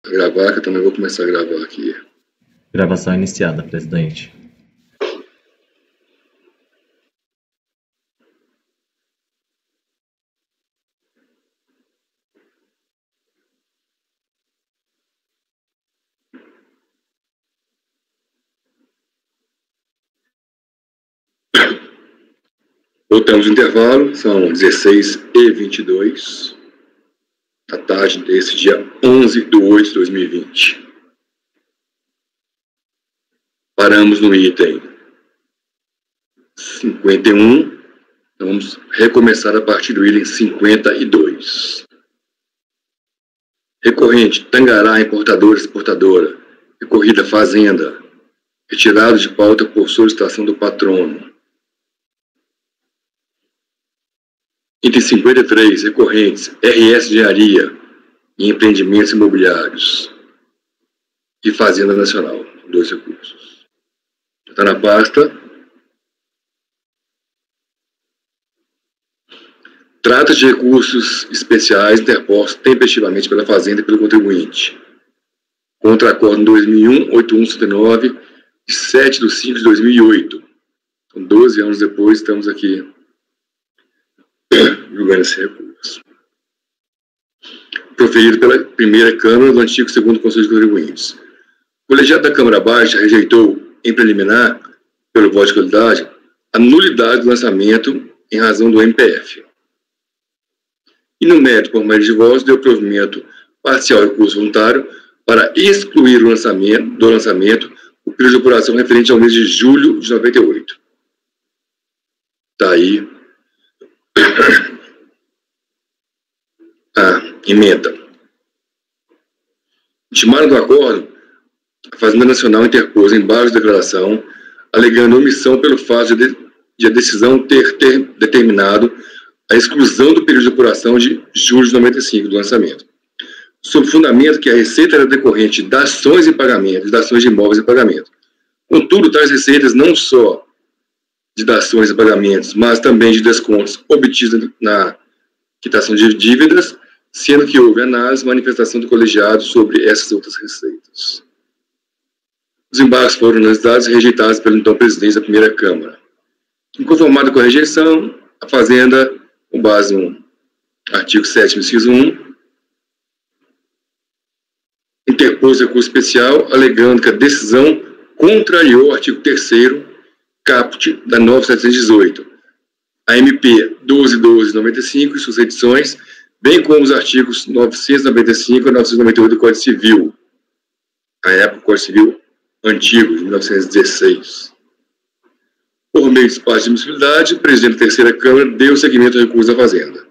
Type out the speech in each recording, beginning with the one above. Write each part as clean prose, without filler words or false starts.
Gravar, que eu também vou começar a gravar aqui. Gravação iniciada, presidente. Voltamos no intervalo, são 16h22 da tarde desse dia 11/8/2020. Paramos no item 51, então vamos recomeçar a partir do item 52. Recorrente, Tangará, importadora, exportadora, recorrida Fazenda, retirado de pauta por solicitação do patrono. Item 53, recorrentes, RS Engenharia e Empreendimentos Imobiliários e Fazenda Nacional, 2 recursos. Está na pasta. Trata-se de recursos especiais interpostos tempestivamente pela Fazenda e pelo contribuinte. Contra Acórdão 2001-8179, de 7/5/2008. Então, 12 anos depois, estamos aqui julgando esse recurso. Proferido pela primeira Câmara do antigo segundo Conselho de Contribuintes. O colegiado da Câmara Baixa rejeitou, em preliminar, pelo voto de qualidade, a nulidade do lançamento em razão do MPF. E no mérito, por maioria de votos, deu provimento parcial ao recurso voluntário para excluir do lançamento o período de apuração referente ao mês de julho de 98. Está aí a emenda. Intimaram do acordo, a Fazenda Nacional interpôs embargo de declaração, alegando omissão pelo fato de a decisão ter determinado a exclusão do período de apuração de julho de 95 do lançamento, sob fundamento que a receita era decorrente de dações e pagamentos, de ações de imóveis e pagamento. Contudo, tais receitas não só de dações e pagamentos, mas também de descontos obtidos na quitação de dívidas, sendo que houve análise e manifestação do colegiado sobre essas outras receitas. Os embargos foram analisados e rejeitados pelo então presidente da primeira Câmara. Inconformado com a rejeição, a Fazenda, com base no artigo 7º, inciso 1, interpôs recurso especial, alegando que a decisão contrariou o artigo 3º, caput da 9718, a MP 12.12/95 e suas edições, bem como os artigos 995 e 998 do Código Civil, na época o Código Civil antigo, de 1916. Por meio de espaço de admissibilidade, o presidente da terceira Câmara deu seguimento ao recurso da Fazenda.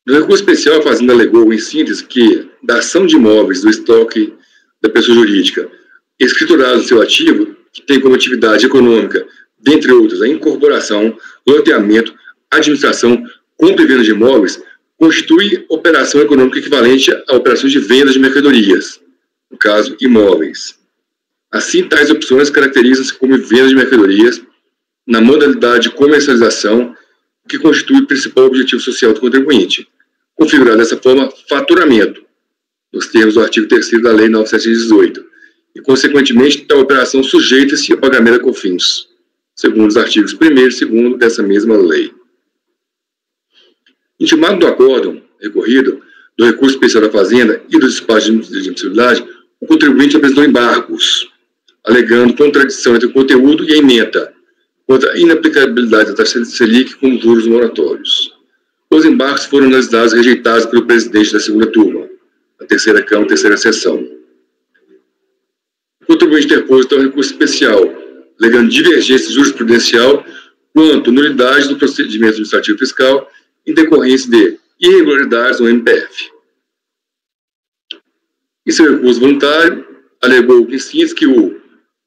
No recurso especial, a Fazenda alegou, em síntese, que da ação de imóveis do estoque da pessoa jurídica escriturado no seu ativo, que tem como atividade econômica, dentre outras, a incorporação, loteamento, administração, compra e venda de imóveis, constitui operação econômica equivalente a operações de venda de mercadorias, no caso, imóveis. Assim, tais opções caracterizam-se como venda de mercadorias na modalidade de comercialização, que constitui o principal objetivo social do contribuinte, configurado dessa forma faturamento, nos termos do artigo 3º da Lei 9.718, e, consequentemente, tal operação sujeita-se ao pagamento a COFINS, segundo os artigos 1º e 2º dessa mesma lei. Intimado do acórdão recorrido, do recurso especial da Fazenda e do despacho de admissibilidade, o contribuinte apresentou embargos, alegando contradição entre o conteúdo e a ementa, contra a inaplicabilidade da taxa Selic com juros moratórios. Os embargos foram analisados e rejeitados pelo presidente da segunda turma, da terceira Câmara, terceira sessão. O contribuinte interpôs então recurso especial, alegando divergência jurisprudencial quanto nulidade do procedimento administrativo fiscal em decorrência de irregularidades no MPF. Em seu recurso voluntário, alegou, em síntese, que o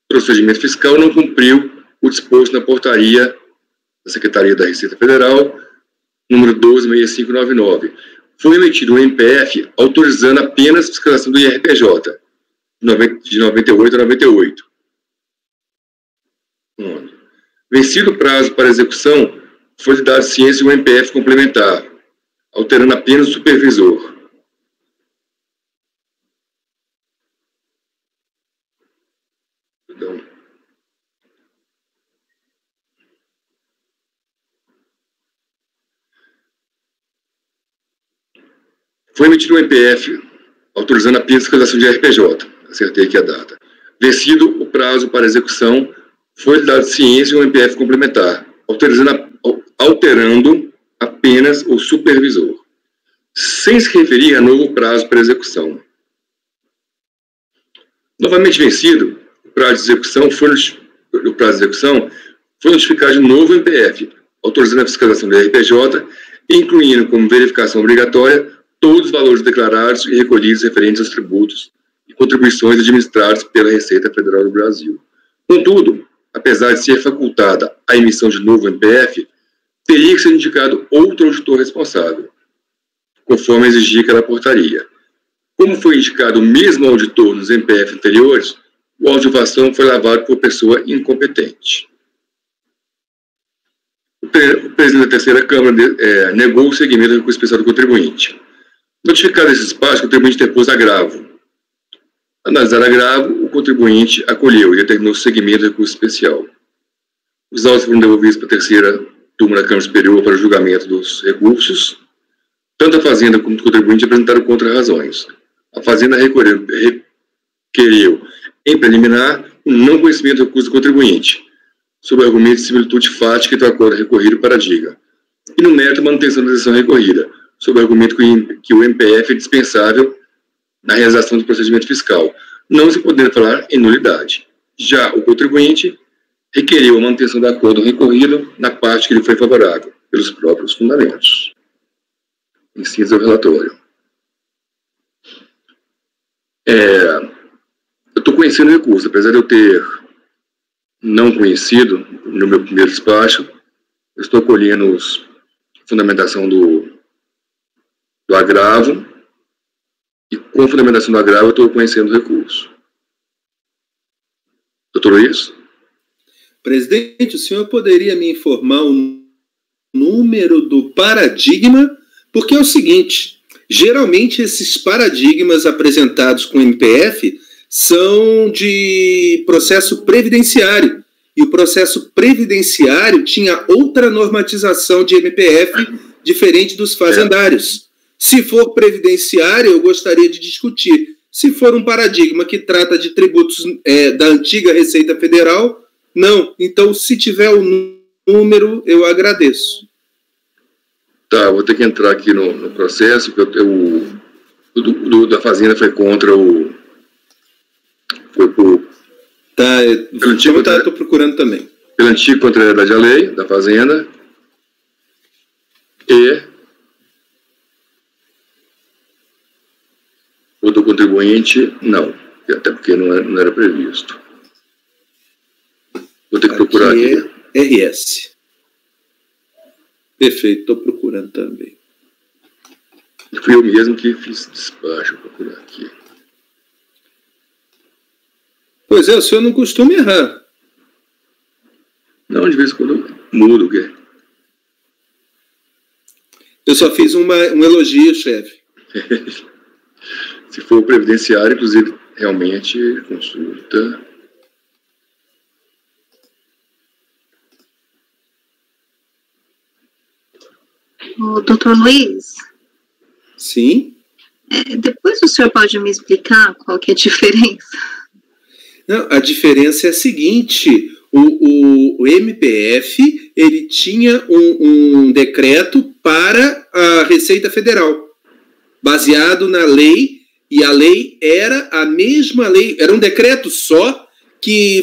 procedimento fiscal não cumpriu o disposto na portaria da Secretaria da Receita Federal, número 12.6599. Foi emitido um MPF autorizando apenas a fiscalização do IRPJ, de 98 a 98. Vencido o prazo para execução, foi dado ciência de um MPF complementar, alterando apenas o supervisor. Perdão. Foi emitido um MPF autorizando a fiscalização de RPJ, acertei aqui a data. Vencido o prazo para execução, foi dado ciência um MPF complementar, alterando apenas o supervisor, sem se referir a novo prazo para execução. Novamente vencido, o prazo de execução foi notificado de um novo MPF, autorizando a fiscalização do RPJ, incluindo como verificação obrigatória todos os valores declarados e recolhidos referentes aos tributos e contribuições administrados pela Receita Federal do Brasil. Contudo, apesar de ser facultada a emissão de novo MPF, teria que ser indicado outro auditor responsável, conforme exigia aquela portaria. Como foi indicado o mesmo auditor nos MPF anteriores, o auto de infração foi lavado por pessoa incompetente. O presidente da terceira Câmara negou o seguimento do recurso especial do contribuinte. Notificado esse espaço, o contribuinte interpôs agravo. Analisado agravo, o contribuinte acolheu e determinou o seguimento do recurso especial. Os autos foram devolvidos para a terceira turma da Câmara Superior para o julgamento dos recursos. Tanto a Fazenda como o contribuinte apresentaram contra-razões. A Fazenda requeriu em preliminar o não conhecimento do recurso do contribuinte, sob o argumento de similitude fática entre o acordo recorrido para a diga. E no mérito, manutenção da decisão recorrida, sob o argumento que o MPF é dispensável na realização do procedimento fiscal, não se podendo falar em nulidade. Já o contribuinte requeriu a manutenção do acordo recorrido na parte que lhe foi favorável, pelos próprios fundamentos. Inciso ao relatório. Eu estou conhecendo o recurso, apesar de eu ter não conhecido no meu primeiro despacho, eu estou acolhendo a fundamentação do agravo, e com a fundamentação do agravo eu estou conhecendo o recurso. Doutor Luiz? Presidente, o senhor poderia me informar o número do paradigma? Porque é o seguinte, geralmente esses paradigmas apresentados com MPF são de processo previdenciário, e o processo previdenciário tinha outra normatização de MPF diferente dos fazendários. Se for previdenciário, eu gostaria de discutir. Se for um paradigma que trata de tributos da antiga Receita Federal, não. Então, se tiver o número, eu agradeço. Tá, vou ter que entrar aqui no processo, porque o da Fazenda foi contra o... Foi por... Tá, estou procurando também. Pela antiga contrariedade à lei da Fazenda e o do contribuinte, não. Até porque não era previsto. Vou ter que procurar aqui. RS. Perfeito, estou procurando também. Fui eu mesmo que fiz despacho, vou procurar aqui. Pois é, o senhor não costuma errar. Não, de vez em quando eu mudo o quê? Eu só fiz um elogio, chefe. Se for previdenciário, inclusive, realmente, consulta. O doutor Luiz? Sim? Depois o senhor pode me explicar qual que é a diferença? Não, a diferença é a seguinte, o MPF, ele tinha um decreto para a Receita Federal, baseado na lei, e a lei era a mesma lei, era um decreto só que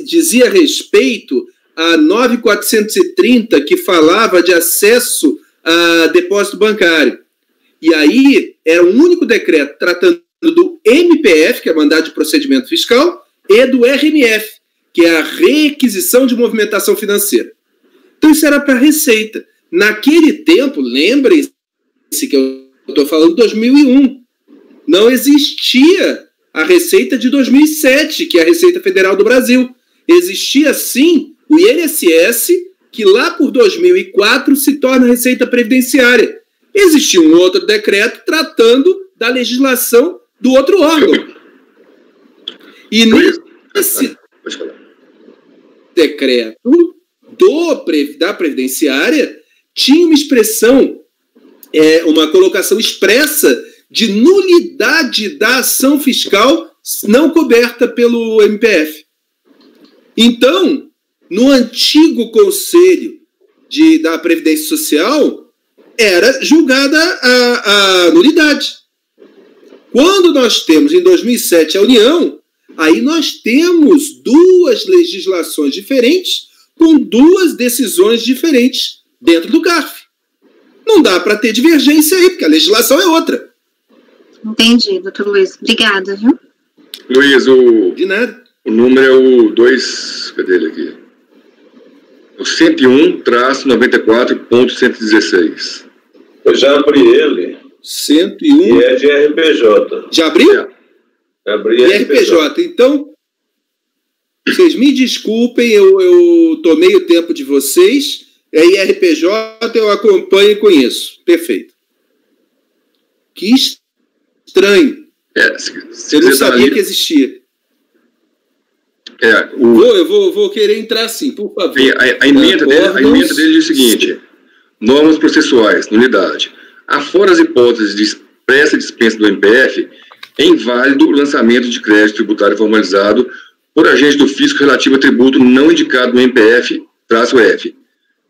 dizia respeito a 9.430, que falava de acesso a depósito bancário. E aí era um único decreto tratando do MPF, que é mandado de procedimento fiscal, e do RMF, que é a requisição de movimentação financeira. Então isso era para a Receita. Naquele tempo, lembrem-se que eu estou falando de 2001, não existia a Receita de 2007, que é a Receita Federal do Brasil. Existia, sim, o INSS, que lá por 2004 se torna Receita Previdenciária. Existia um outro decreto tratando da legislação do outro órgão. E Pode falar. Decreto da Previdenciária tinha uma expressão, uma colocação expressa de nulidade da ação fiscal não coberta pelo MPF. Então, no antigo Conselho da Previdência Social, era julgada a nulidade. Quando nós temos, em 2007, a União, aí nós temos duas legislações diferentes com duas decisões diferentes dentro do CARF. Não dá para ter divergência aí, porque a legislação é outra. Entendi, doutor Luiz. Obrigada, viu? Luiz, De nada. o número é o 2... Cadê ele aqui? O 101-94.116. Eu já abri ele. 101. E é de RPJ. Já abriu? É. Abri RPJ. Então, vocês me desculpem, eu tomei o tempo de vocês. É IRPJ, eu acompanho com isso. Perfeito. Que estranho. Eu não sabia que existia. Eu vou querer entrar sim, por favor. A emenda dele diz o seguinte: normas processuais, nulidade. Afora as hipóteses de expressa dispensa do MPF, é inválido o lançamento de crédito tributário formalizado por agente do fisco relativo a tributo não indicado no MPF-F,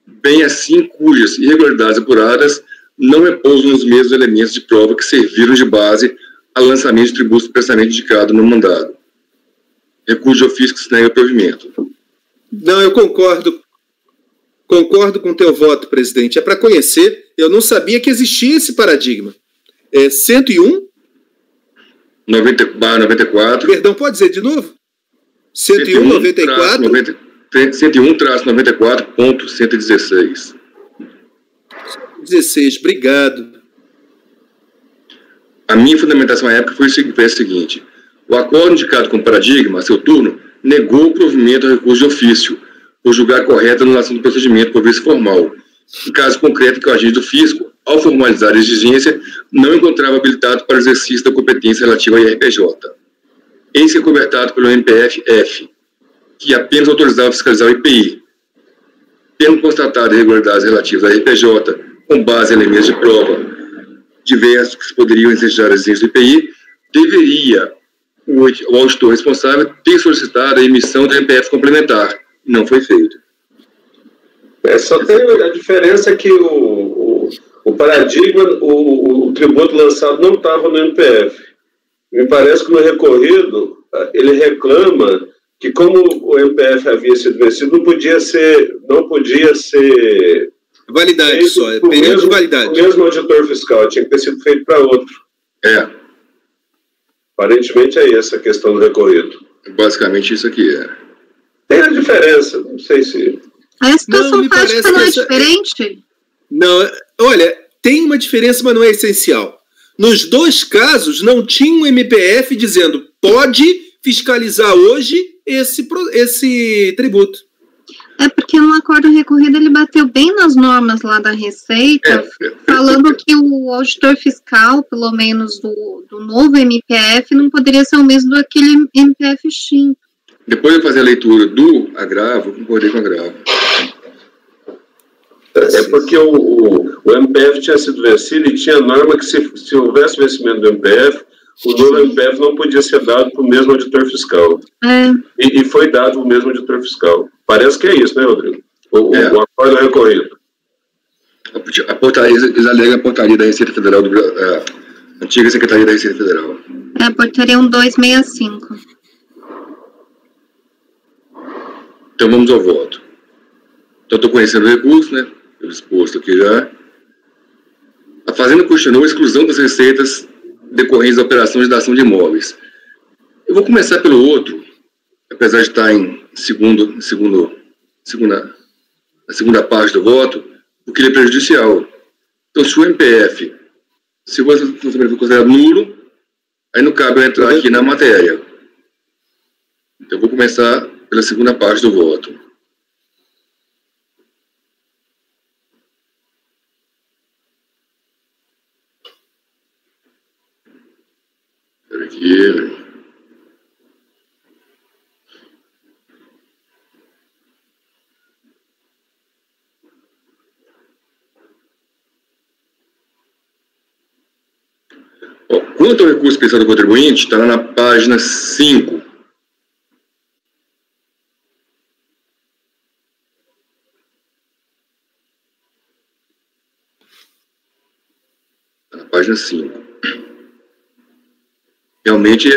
bem assim cujas irregularidades apuradas não repousam nos mesmos elementos de prova que serviram de base ao lançamento de tributo expressamente indicado no mandado. Recurso de ofício que se nega ao provimento. Não, eu concordo. Concordo com o teu voto, presidente. É para conhecer. Eu não sabia que existia esse paradigma. 101? 94. Perdão, pode dizer de novo? 101, 94? 101-94.116. 16, obrigado. A minha fundamentação à época foi a seguinte: o acordo indicado como paradigma, a seu turno, negou o provimento ao recurso de ofício, por julgar correta a anulação do procedimento por vício formal. Em caso concreto, que o agente do fisco, ao formalizar a exigência, não encontrava habilitado para o exercício da competência relativa à IRPJ. Eis que é cobertado pelo MPF-F, que apenas autorizava fiscalizar o IPI. Tendo constatado irregularidades relativas à IRPJ, com base em elementos de prova diversos que poderiam ensejar a exigência do IPI, deveria o auditor responsável ter solicitado a emissão do MPF complementar. Não foi feito. Só tem a diferença que o paradigma, o tributo lançado não estava no MPF. Me parece que no recorrido, ele reclama que como o MPF havia sido vencido, não podia ser validade só, é período de validade. O mesmo auditor fiscal, tinha que ter sido feito para outro. Aparentemente é essa a questão do recorrido. Basicamente isso aqui é. Tem a diferença, não sei se... A situação fática não é diferente? Não, olha, tem uma diferença, mas não é essencial. Nos dois casos, não tinha um MPF dizendo pode fiscalizar hoje esse tributo. É porque no acordo recorrido ele bateu bem nas normas lá da Receita, falando que o auditor fiscal, pelo menos do novo MPF, não poderia ser o mesmo do aquele MPF extinto. Depois de fazer a leitura do agravo, eu concordei com o agravo. É porque o MPF tinha sido vencido e tinha norma que se houvesse vencimento do MPF, o novo MPF não podia ser dado para o mesmo auditor fiscal. E foi dado o mesmo auditor fiscal. Parece que é isso, né, Rodrigo? O acordo recorrido. A portaria, eles alegam a portaria da Receita Federal, antiga Secretaria da Receita Federal. É a portaria 1265. Então vamos ao voto. Então estou conhecendo o recurso, né? Eu exposto aqui já. A Fazenda questionou a exclusão das receitas decorrentes da operação de dação de imóveis. Eu vou começar pelo outro, apesar de estar em na segunda parte do voto, porque ele é prejudicial. Então, se o MPF, se o lançamento for considerado nulo, aí não cabe eu entrar aqui na matéria. Então, eu vou começar pela segunda parte do voto. Espera aqui. Quanto ao recurso especial do contribuinte, está lá na página 5. Na página 5. Realmente,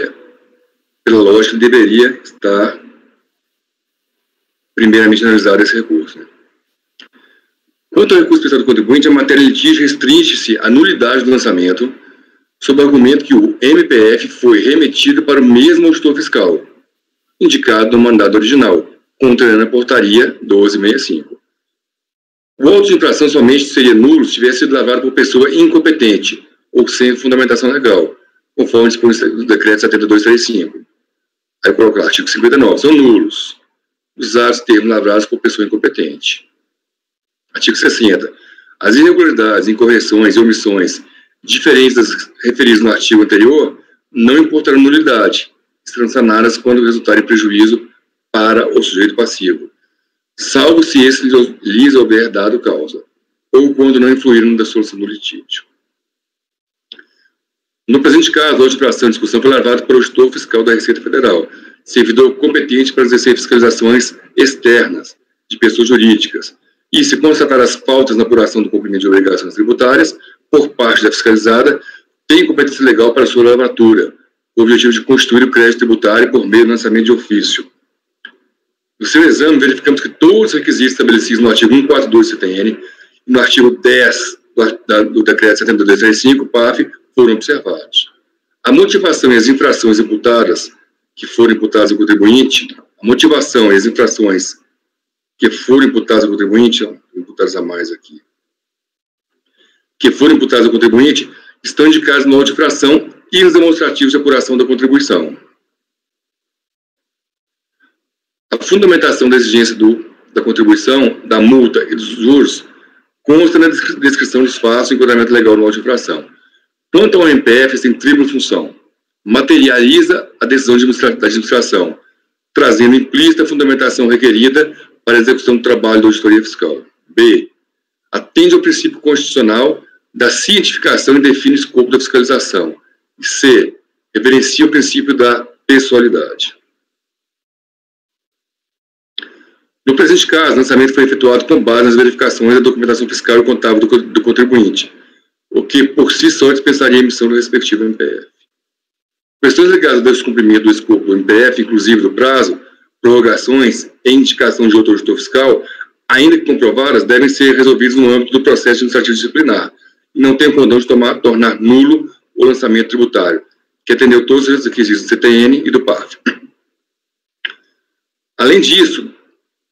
pela lógica, deveria estar primeiramente analisado esse recurso. Né? Quanto ao recurso especial do contribuinte, a matéria litígio restringe-se à nulidade do lançamento, sob o argumento que o MPF foi remetido para o mesmo auditor fiscal, indicado no mandado original, contrariando a portaria 1265. O auto de infração somente seria nulo se tivesse sido lavado por pessoa incompetente ou sem fundamentação legal, conforme dispõe o decreto 7235. Aí eu coloco lá, artigo 59, são nulos os atos termos lavrados por pessoa incompetente. Artigo 60. As irregularidades, incorreções e omissões diferentes das referidas no artigo anterior não importarão nulidade, serão sanadas quando resultarem prejuízo para o sujeito passivo, salvo se esse lhes houver dado causa, ou quando não influíram na solução do litígio. No presente caso, a audição de discussão foi levada para o auditor fiscal da Receita Federal, servidor competente para exercer fiscalizações externas de pessoas jurídicas, e, se constatar as faltas na apuração do cumprimento de obrigações tributárias por parte da fiscalizada, tem competência legal para sua lavratura, com o objetivo de constituir o crédito tributário por meio do lançamento de ofício. No seu exame, verificamos que todos os requisitos estabelecidos no artigo 142 do CTN e no artigo 10 do decreto 7235, PAF, foram observados. A motivação e as infrações imputadas, que foram imputadas ao contribuinte, a motivação e as infrações que foram imputadas ao contribuinte, imputadas a mais aqui, que foram imputadas ao contribuinte, estão indicadas no auto de infração e nos demonstrativos de apuração da contribuição. A fundamentação da exigência da contribuição, da multa e dos juros consta na descrição dos fatos e enquadramento legal no auto de infração. Quanto ao MPF, tem tripla função. Materializa a decisão da administração, trazendo implícita a fundamentação requerida para a execução do trabalho da auditoria fiscal. B. Atende ao princípio constitucional da cientificação e define o escopo da fiscalização. E C. Reverencia o princípio da pessoalidade. No presente caso, o lançamento foi efetuado com base nas verificações da documentação fiscal e contábil do contribuinte, o que, por si só, dispensaria a emissão do respectivo MPF. Questões ligadas ao descumprimento do escopo do MPF, inclusive do prazo, prorrogações e indicação de outro auditor fiscal, ainda que comprovadas, devem ser resolvidas no âmbito do processo administrativo disciplinar e não tem condão de tornar nulo o lançamento tributário, que atendeu todos os requisitos do CTN e do PAF. Além disso,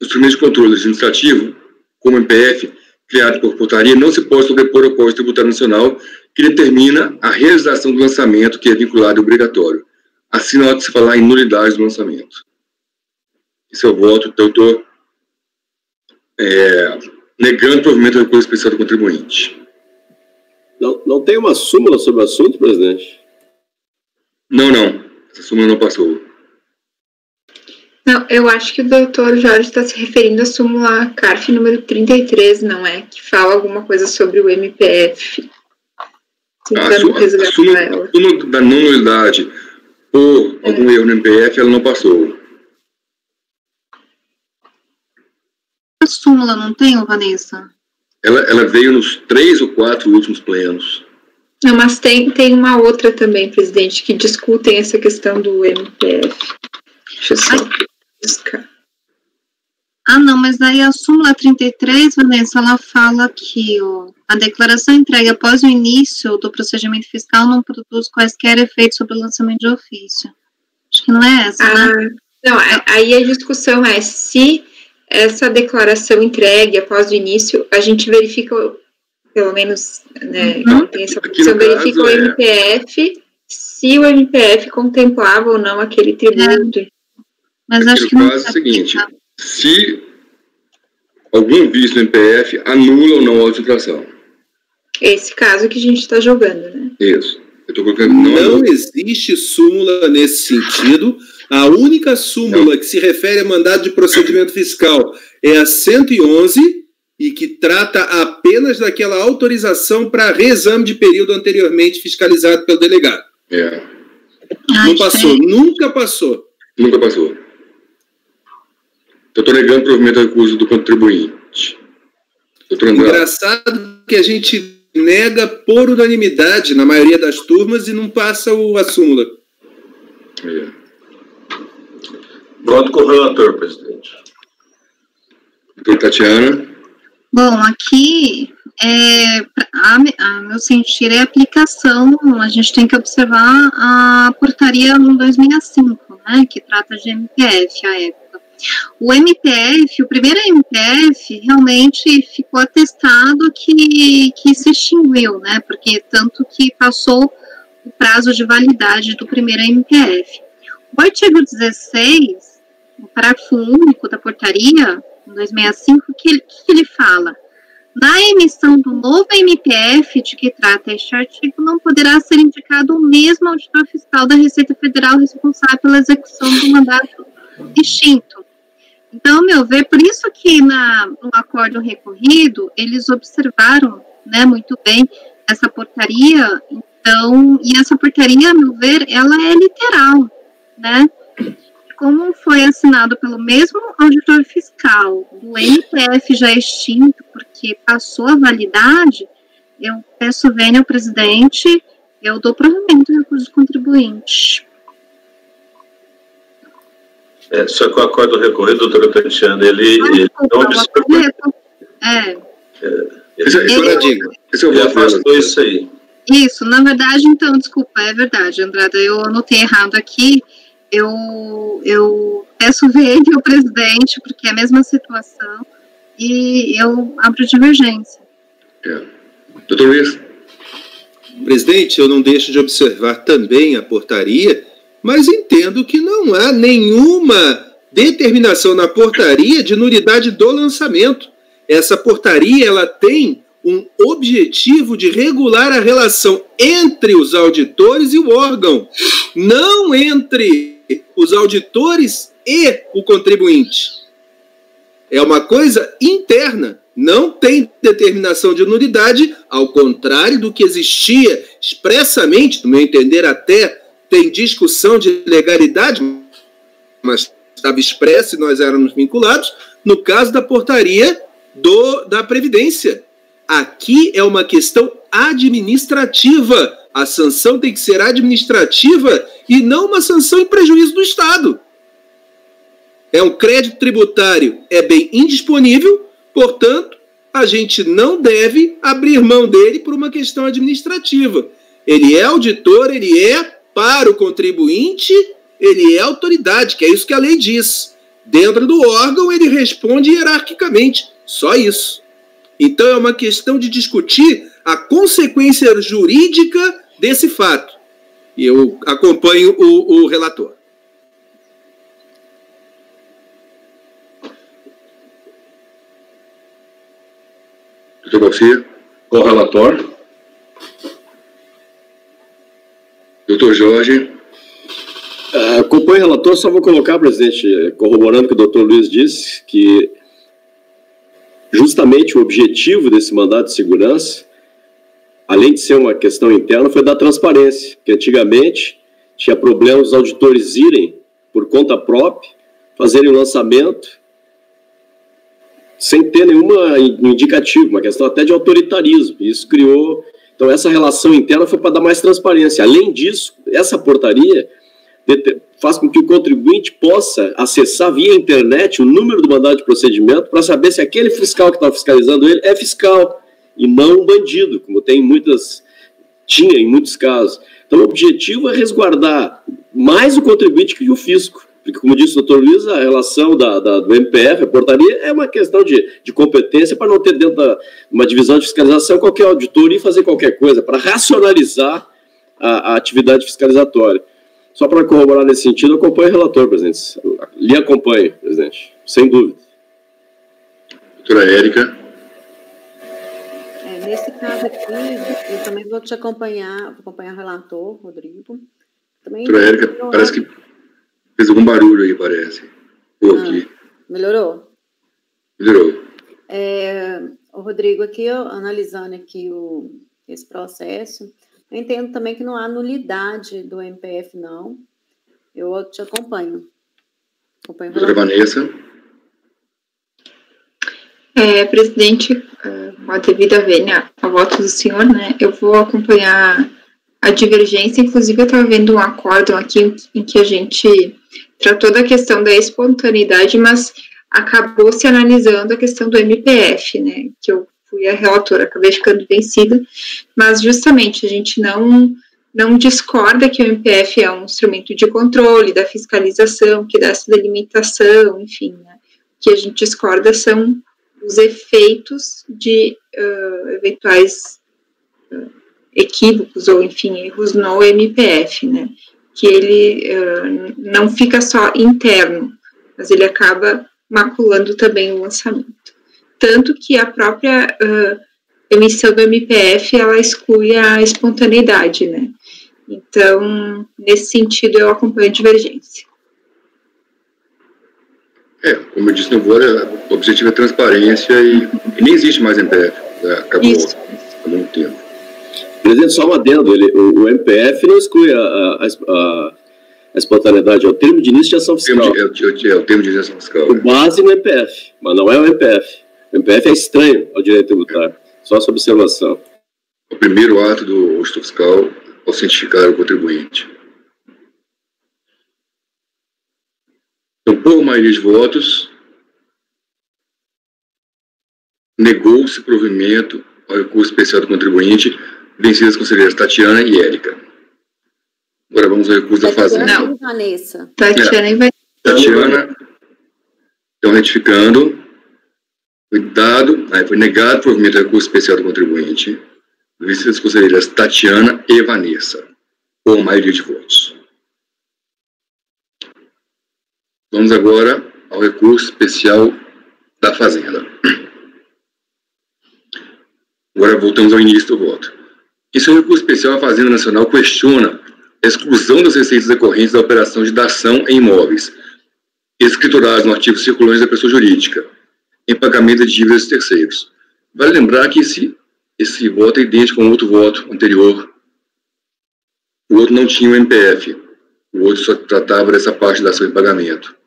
os instrumentos de controle administrativo, como o MPF, criado por portaria, não se pode sobrepor ao Código Tributário Nacional, que determina a realização do lançamento, que é vinculado e obrigatório. Assim, na hora de se falar em nulidade do lançamento. Esse é o voto, então eu estou negando o provimento do recurso especial do contribuinte. Não tem uma súmula sobre o assunto, presidente? Não. Essa súmula não passou. Não, eu acho que o doutor Jorge está se referindo à súmula CARF número 33, não é? Que fala alguma coisa sobre o MPF. A súmula da não nulidade por algum erro no MPF, ela não passou. A súmula não tem, Vanessa? Ela veio nos 3 ou 4 últimos plenos. Não, mas tem uma outra também, presidente, que discutem essa questão do MPF. Deixa eu só buscar. Não, mas daí a súmula 33, Vanessa, ela fala que a declaração entregue após o início do procedimento fiscal não produz quaisquer efeitos sobre o lançamento de ofício. Acho que não é essa, né? Não, aí a discussão é se essa declaração entregue após o início, a gente verifica, pelo menos, né, tem essa opção, verifica o MPF, se o MPF contemplava ou não aquele tributo. Mas acho que não é o seguinte, se algum vício no MPF anula ou não a auto-infração. Esse caso que a gente está jogando, né? Isso. Eu tô colocando, não existe súmula nesse sentido. A única súmula que se refere a mandado de procedimento fiscal é a 111 e que trata apenas daquela autorização para reexame de período anteriormente fiscalizado pelo delegado. Não passou, nunca passou. Nunca passou. Então, estou negando o provimento do recurso do contribuinte. Engraçado que a gente nega por unanimidade na maioria das turmas e não passa a súmula. Voto com o relator, presidente. Doutora Tatiana. Bom, aqui, a meu sentir, é aplicação. A gente tem que observar a portaria 1265, né, que trata de MPF à época. O MPF, o primeiro MPF, realmente ficou atestado que se extinguiu, né, porque tanto que passou o prazo de validade do primeiro MPF. O artigo 16, o parágrafo único da portaria 265, que ele fala? Na emissão do novo MPF de que trata este artigo, não poderá ser indicado o mesmo auditor fiscal da Receita Federal responsável pela execução do mandato extinto. Então, ao meu ver, por isso que no acordo recorrido, eles observaram, né, muito bem essa portaria. Então, e essa portaria, a meu ver, ela é literal, né? Como foi assinado pelo mesmo auditor fiscal do MPF já extinto, porque passou a validade, eu peço vênia ao presidente, eu dou provimento do recurso do contribuinte. Só que o acordo recorrido, doutora Tatiana, ele não observa. Ele afastou isso aí. Isso, na verdade, então, desculpa, é verdade, Andrada, eu anotei errado aqui. Eu peço vênia ao presidente, porque é a mesma situação, e eu abro divergência. Doutor Luiz? Presidente, eu não deixo de observar também a portaria, mas entendo que não há nenhuma determinação na portaria de nulidade do lançamento. Essa portaria, ela tem um objetivo de regular a relação entre os auditores e o órgão, não entre os auditores e o contribuinte. É uma coisa interna, não tem determinação de nulidade, ao contrário do que existia expressamente, no meu entender até tem discussão de legalidade, mas estava expresso e nós éramos vinculados, no caso da portaria da Previdência. Aqui é uma questão administrativa. A sanção tem que ser administrativa e não uma sanção em prejuízo do Estado. É um crédito tributário, é bem indisponível, portanto, a gente não deve abrir mão dele por uma questão administrativa. Ele é auditor, ele é para o contribuinte, ele é autoridade, que é isso que a lei diz. Dentro do órgão, ele responde hierarquicamente, só isso. Então, é uma questão de discutir a consequência jurídica desse fato. E eu acompanho o relator. Doutor Garcia? Com o relator. Doutor Jorge? Acompanho o relator, só vou colocar, presidente, corroborando o que o doutor Luiz disse, que justamente o objetivo desse mandato de segurança, além de ser uma questão interna, foi dar transparência, porque antigamente tinha problemas os auditores irem por conta própria, fazerem o lançamento, sem ter nenhuma indicativo, uma questão até de autoritarismo. Isso criou... Então, essa relação interna foi para dar mais transparência. Além disso, essa portaria faz com que o contribuinte possa acessar via internet o número do mandado de procedimento para saber se aquele fiscal que está fiscalizando ele é fiscal e não um bandido, como tinha em muitos casos. Então, o objetivo é resguardar mais o contribuinte que o fisco. Porque, como disse o doutor Luiz, a relação do MPF, a portaria, é uma questão de competência para não ter dentro de uma divisão de fiscalização qualquer auditor e fazer qualquer coisa, para racionalizar a atividade fiscalizatória. Só para corroborar nesse sentido, eu acompanho o relator, presidente. Lhe acompanho, presidente, sem dúvida. Doutora Érica. Nesse caso aqui, eu também vou te acompanhar, vou acompanhar o relator, Rodrigo. Também doutora Érica, parece que fez algum barulho aí, parece. Aqui. Melhorou? Melhorou. O Rodrigo, aqui, analisando aqui esse processo, Eu entendo também que não há nulidade do MPF, não. Eu te acompanho. Doutora Vanessa. Presidente, com a devida vênia ao voto do senhor, né, eu vou acompanhar a divergência. Inclusive, eu estava vendo um acórdão aqui em que a gente tratou da questão da espontaneidade, mas acabou se analisando a questão do MPF, né, que eu fui a relatora, acabei ficando vencida, mas justamente a gente não discorda que o MPF é um instrumento de controle, da fiscalização, que dá essa delimitação, enfim, né, o que a gente discorda são os efeitos de eventuais equívocos ou, enfim, erros no MPF, né, que ele não fica só interno, mas ele acaba maculando também o lançamento. Tanto que a própria emissão do MPF, ela exclui a espontaneidade, né. Então, nesse sentido, eu acompanho a divergência. Como eu disse no voto, o objetivo é transparência e nem existe mais MPF. Acabou há muito tempo. Presidente, só um adendo. O MPF não exclui a espontaneidade, é o termo de início de ação fiscal. É o termo de início de ação fiscal. Com base no MPF, mas não é o MPF. O MPF é estranho ao direito tributário. Só essa observação. O primeiro ato do auditor fiscal ao cientificar o contribuinte. Então, por maioria de votos, negou-se provimento ao recurso especial do contribuinte, vencidas as conselheiras Tatiana e Érica. Agora vamos ao recurso da Fazenda. Não, Vanessa. Tatiana, então, retificando, foi negado provimento ao recurso especial do contribuinte, vencidas as conselheiras Tatiana e Vanessa, por maioria de votos. Vamos agora ao recurso especial da Fazenda. Agora voltamos ao início do voto. Esse recurso especial, a Fazenda Nacional questiona a exclusão das receitas decorrentes da operação de dação em imóveis, escriturados no artigo circulante da pessoa jurídica, em pagamento de dívidas de terceiros. Vale lembrar que esse voto é idêntico com outro voto anterior. O outro não tinha o MPF. O outro só tratava dessa parte da ação em pagamento.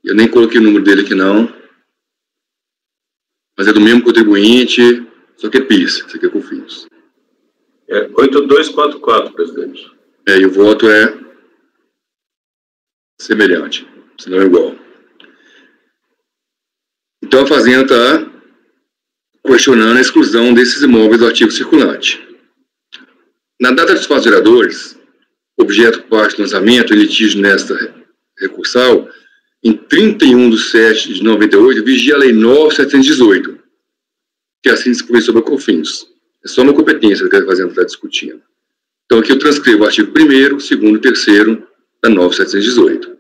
Eu nem coloquei o número dele aqui, não. Mas é do mesmo contribuinte, só que é PIS, isso aqui é COFINS. 8244, presidente. E o voto é semelhante, se não é igual. Então a Fazenda está questionando a exclusão desses imóveis do artigo circulante. Na data dos fatos geradores, objeto parte do lançamento e litígio nesta recursal, em 31/7/98, vigia a Lei 9.718, que assim dispõe sobre a COFINS. É só uma competência que a Fazenda está discutindo. Então, aqui eu transcrevo o artigo 1º, 2º e 3º da 9.718.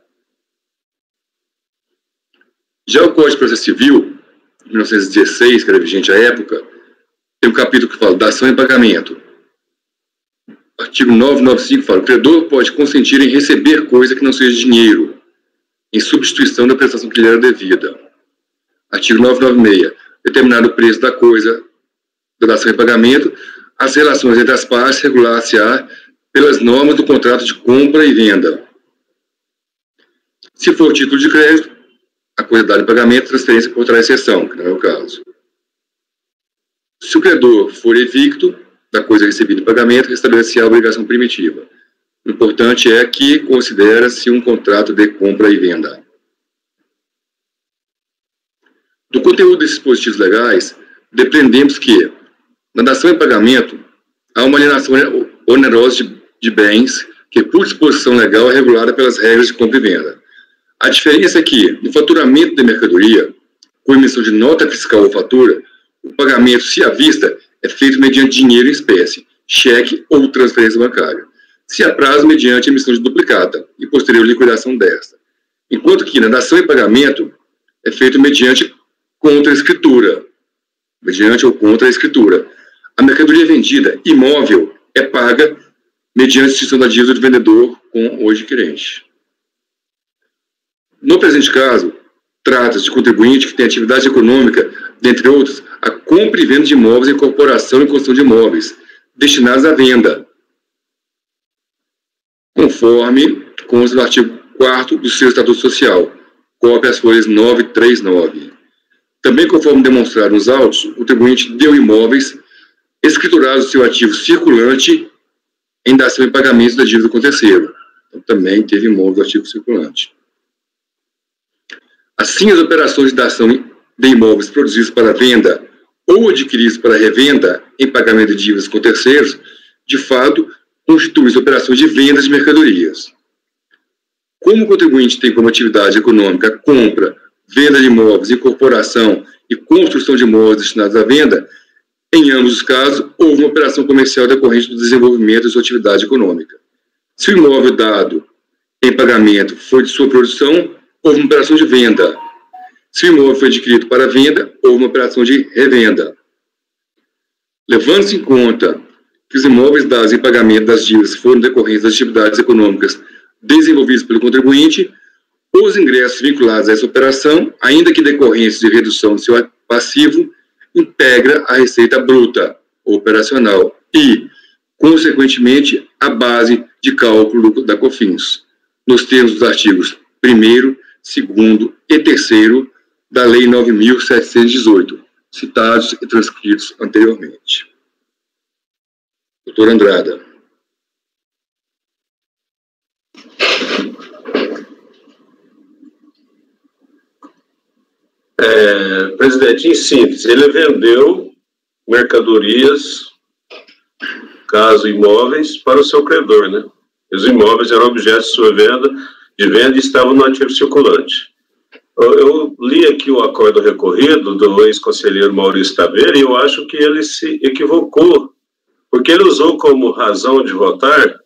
Já o Código de Processo Civil, de 1916, que era vigente à época, tem um capítulo que fala da ação em pagamento. Artigo 995 fala: o credor pode consentir em receber coisa que não seja dinheiro, em substituição da prestação que lhe era devida. Artigo 996. Determinado o preço da coisa, da dação em pagamento, as relações entre as partes regular-se-á pelas normas do contrato de compra e venda. Se for título de crédito, a coisa dada em pagamento, transferência por outra exceção, que não é o caso. Se o credor for evicto da coisa recebida em pagamento, restabelece-se a obrigação primitiva. O importante é que considera-se um contrato de compra e venda. Do conteúdo desses dispositivos legais, depreendemos que, na dação em pagamento, há uma alienação onerosa de bens que, por disposição legal, é regulada pelas regras de compra e venda. A diferença é que, no faturamento de mercadoria, com emissão de nota fiscal ou fatura, o pagamento, se à vista, é feito mediante dinheiro em espécie, cheque ou transferência bancária. Se a prazo, mediante emissão de duplicata e posterior liquidação desta. Enquanto que, na dação em pagamento, é feito mediante contra-escritura. Mediante ou contra-escritura. A mercadoria vendida, imóvel, é paga mediante extinção da dívida do vendedor com o adquirente. No presente caso, trata-se de contribuinte que tem atividade econômica, dentre outros, a compra e venda de imóveis, incorporação e construção de imóveis, destinados à venda, conforme consta no artigo 4º do seu Estatuto Social, cópia às folhas 939. Também, conforme demonstrado nos autos, o contribuinte deu imóveis escriturados no seu ativo circulante em dação em pagamento da dívida com terceiro. Então, também teve imóvel do ativo circulante. Assim, as operações de dação de imóveis produzidos para venda ou adquiridos para revenda em pagamento de dívidas com terceiros, de fato, constituem operações de vendas de mercadorias. Como o contribuinte tem como atividade econômica a compra, venda de imóveis, incorporação e construção de imóveis destinados à venda, em ambos os casos, houve uma operação comercial decorrente do desenvolvimento de sua atividade econômica. Se o imóvel dado em pagamento foi de sua produção, houve uma operação de venda. Se o imóvel foi adquirido para venda, houve uma operação de revenda. Levando-se em conta que os imóveis dados em pagamento das dívidas foram decorrentes das atividades econômicas desenvolvidas pelo contribuinte, os ingressos vinculados a essa operação, ainda que decorrentes de redução do seu passivo, integra a receita bruta operacional e, consequentemente, a base de cálculo da COFINS, nos termos dos artigos 1º, 2º e 3º da Lei 9.718, citados e transcritos anteriormente. Doutor Andrada. Presidente, em síntese, ele vendeu mercadorias, caso imóveis, para o seu credor, né? Os imóveis eram objetos de sua venda e estavam no ativo circulante. Eu li aqui o acordo recorrido do ex-conselheiro Maurício Taveira e eu acho que ele se equivocou, porque ele usou como razão de votar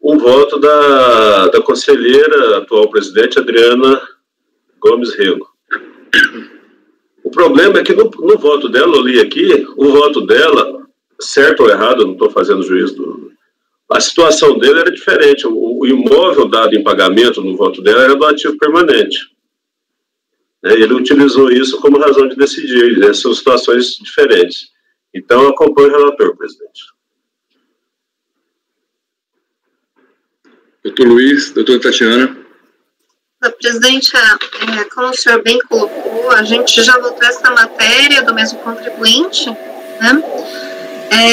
o voto da conselheira, atual presidente, Adriana Gomes Rego. O problema é que no voto dela, eu li aqui, o voto dela, certo ou errado, eu não estou fazendo juízo, a situação dele era diferente. O imóvel dado em pagamento no voto dela era do ativo permanente. Ele utilizou isso como razão de decidir, são situações diferentes. Então, acompanhe o relator, presidente. Doutor Luiz, doutora Tatiana. Presidente, como o senhor bem colocou, a gente já votou essa matéria do mesmo contribuinte, né?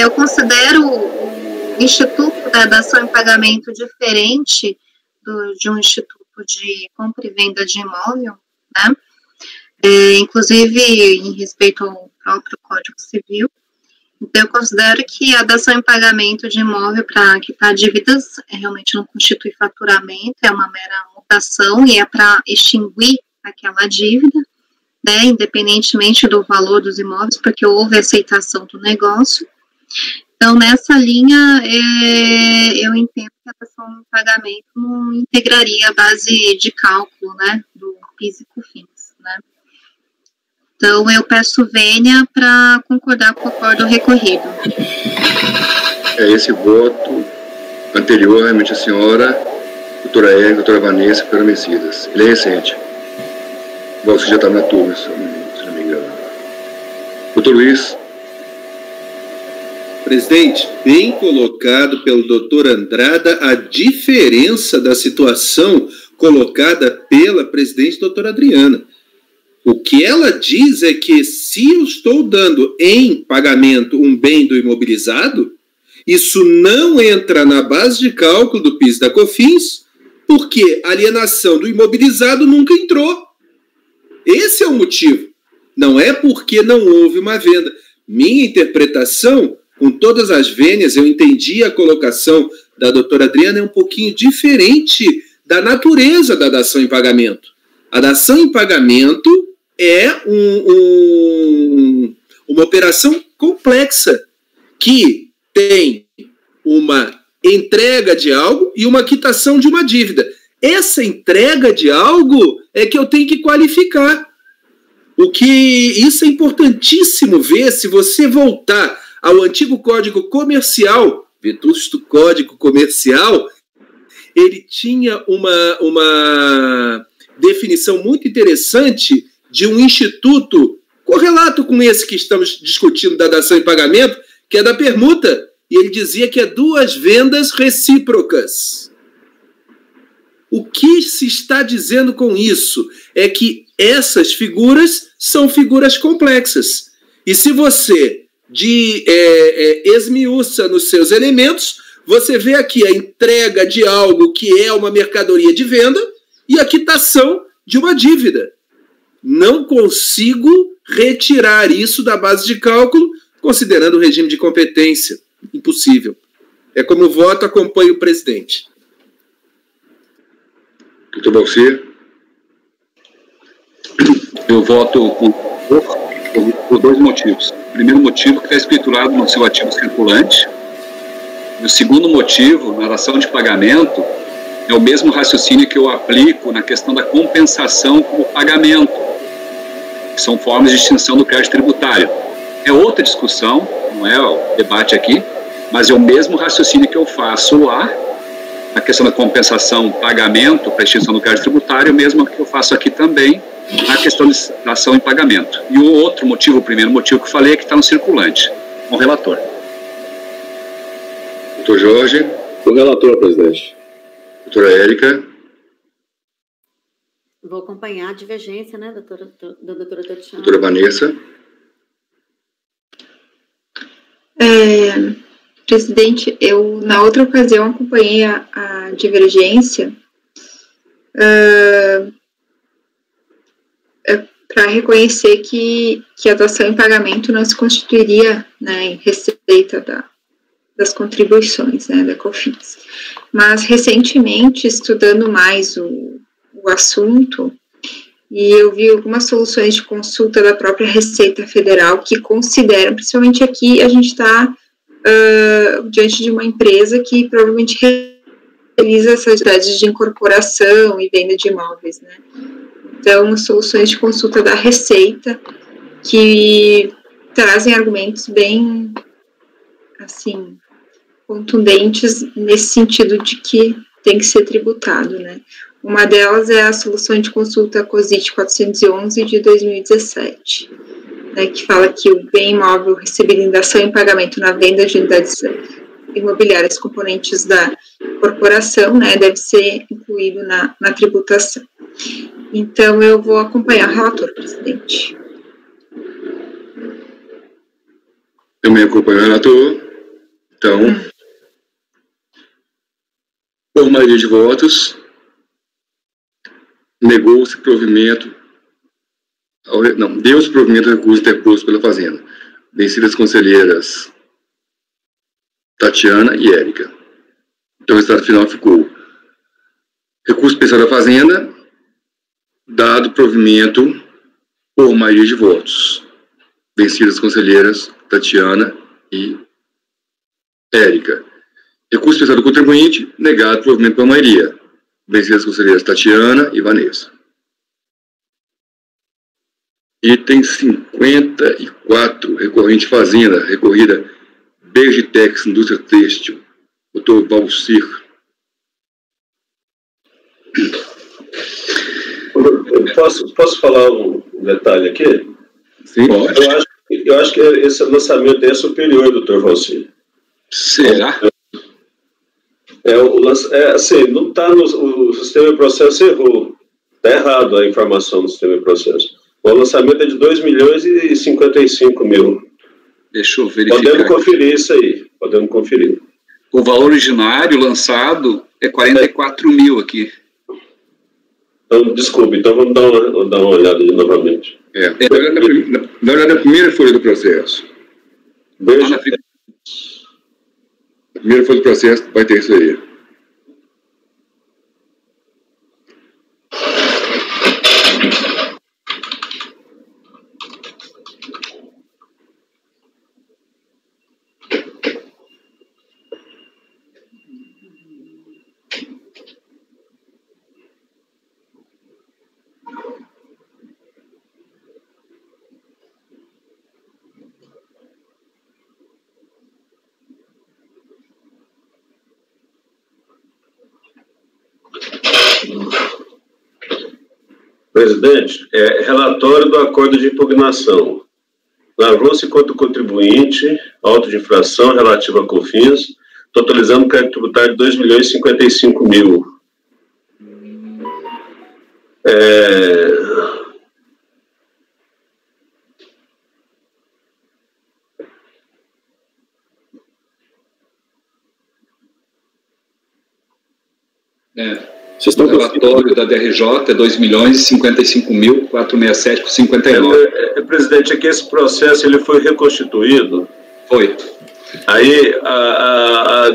Eu considero o Instituto da Dação em Pagamento diferente de um Instituto de Compra e Venda de Imóvel, né? Inclusive em respeito ao próprio Código Civil. Então, eu considero que a dação em pagamento de imóvel para quitar dívidas realmente não constitui faturamento, é uma mera mutação e é para extinguir aquela dívida, né, independentemente do valor dos imóveis, porque houve aceitação do negócio. Então, nessa linha, eu entendo que a dação em pagamento não integraria a base de cálculo, né, do PIS e COFINS, né. Então, eu peço vênia para concordar com o acordo recorrido. Esse voto anterior, realmente, a senhora, doutora Érica, doutora Vanessa, doutora Messias. Ele é recente. Você já está na turma, se não me engano. Doutor Luiz. Presidente, bem colocado pelo doutor Andrada a diferença da situação colocada pela presidente doutora Adriana. O que ela diz é que se eu estou dando em pagamento um bem do imobilizado, isso não entra na base de cálculo do PIS da COFINS, porque a alienação do imobilizado nunca entrou. Esse é o motivo. Não é porque não houve uma venda. Minha interpretação, com todas as vênias, eu entendi a colocação da doutora Adriana, é um pouquinho diferente da natureza da dação em pagamento. A dação em pagamento é uma operação complexa que tem uma entrega de algo e uma quitação de uma dívida. Essa entrega de algo é que eu tenho que qualificar. Isso é importantíssimo ver. Se você voltar ao antigo Código Comercial, vetusto Código Comercial, ele tinha uma definição muito interessante de um instituto correlato com esse que estamos discutindo da dação em pagamento, que é da permuta. e ele dizia que é 2 vendas recíprocas. O que se está dizendo com isso é que essas figuras são figuras complexas. E se você esmiuça nos seus elementos, você vê aqui a entrega de algo que é uma mercadoria de venda e a quitação de uma dívida. Não consigo retirar isso da base de cálculo, considerando o regime de competência. Impossível. É como o voto acompanha o presidente. Doutor Balcer? Eu voto por 2 motivos. O primeiro motivo, que está escriturado no seu ativo circulante. E o segundo motivo, na dação de pagamento, é o mesmo raciocínio que eu aplico na questão da compensação como pagamento, que são formas de extinção do crédito tributário. É outra discussão, não é o debate aqui, mas é o mesmo raciocínio que eu faço lá, na questão da compensação, pagamento para extinção do crédito tributário, o mesmo que eu faço aqui também, na questão de dação em pagamento. E o outro motivo, o primeiro motivo que eu falei, é que está no circulante, com o relator. Doutor Jorge? O relator, presidente. Doutora Érica? Vou acompanhar a divergência, né, da doutora Tatiana. Doutora Vanessa? Presidente, eu na outra ocasião acompanhei a divergência para reconhecer que a dação em pagamento não se constituiria, né, em receita das contribuições, né, da COFINS. Mas, recentemente, estudando mais o assunto, e eu vi algumas soluções de consulta da própria Receita Federal que consideram, principalmente aqui, a gente está diante de uma empresa que provavelmente realiza essas atividades de incorporação e venda de imóveis, né? Então, soluções de consulta da Receita que trazem argumentos bem, assim, contundentes nesse sentido de que tem que ser tributado, né? Uma delas é a solução de consulta COSIT 411 de 2017, né, que fala que o bem imóvel recebido em dação em pagamento na venda de unidades imobiliárias componentes da corporação, né, deve ser incluído na tributação. Então, eu vou acompanhar o relator, presidente. Também acompanho o relator. Então, por maioria de votos, negou-se provimento, deu-se provimento ao recurso interposto pela Fazenda, vencidas as conselheiras Tatiana e Érica. Então, o resultado final ficou: recurso especial da Fazenda, dado provimento por maioria de votos, vencidas as conselheiras Tatiana e Érica. Recurso especial do contribuinte, negado provimento por maioria, vencidas as conselheiras Tatiana e Vanessa. Item 54, recorrente Fazenda, recorrida Bergitex Indústria Têxtil, doutor Balcer. Posso falar um detalhe aqui? Sim, pode. Eu acho que esse lançamento é superior, doutor Valcir. Será? Assim, não está o sistema de processo errou. Está errado a informação do sistema de processo. O lançamento é de 2.055.000. Deixa eu verificar. Podemos conferir isso aí. Podemos conferir. O valor originário lançado é 44.000 aqui. Então, desculpe. Então, vamos dar uma olhada novamente. Na verdade, a primeira folha do processo. Beijo. A primeira folha do processo vai ter isso aí. Presidente, relatório do acordo de impugnação. lavrou-se contra o contribuinte auto de infração relativa a COFINS, totalizando crédito tributário de 2.055.000. O relatório da DRJ é 2.055.467,59. Presidente, é que esse processo ele foi reconstituído. Foi. Aí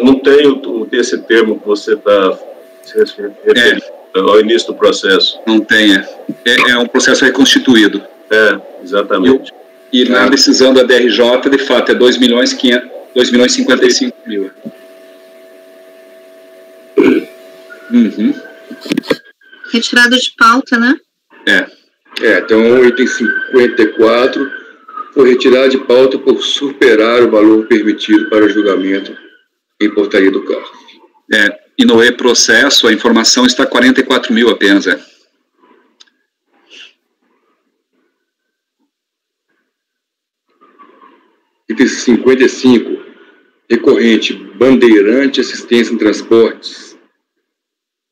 não tem esse termo que você está se referindo ao início do processo. Não tem. É um processo reconstituído. Exatamente. E na decisão da DRJ, de fato, é 2.055.000. Retirada de pauta, né? Então, o item 54 foi retirado de pauta por superar o valor permitido para julgamento em portaria do CARF. E no e-processo, a informação está 44.000 apenas, Item 55, recorrente Bandeirante Assistência em Transportes.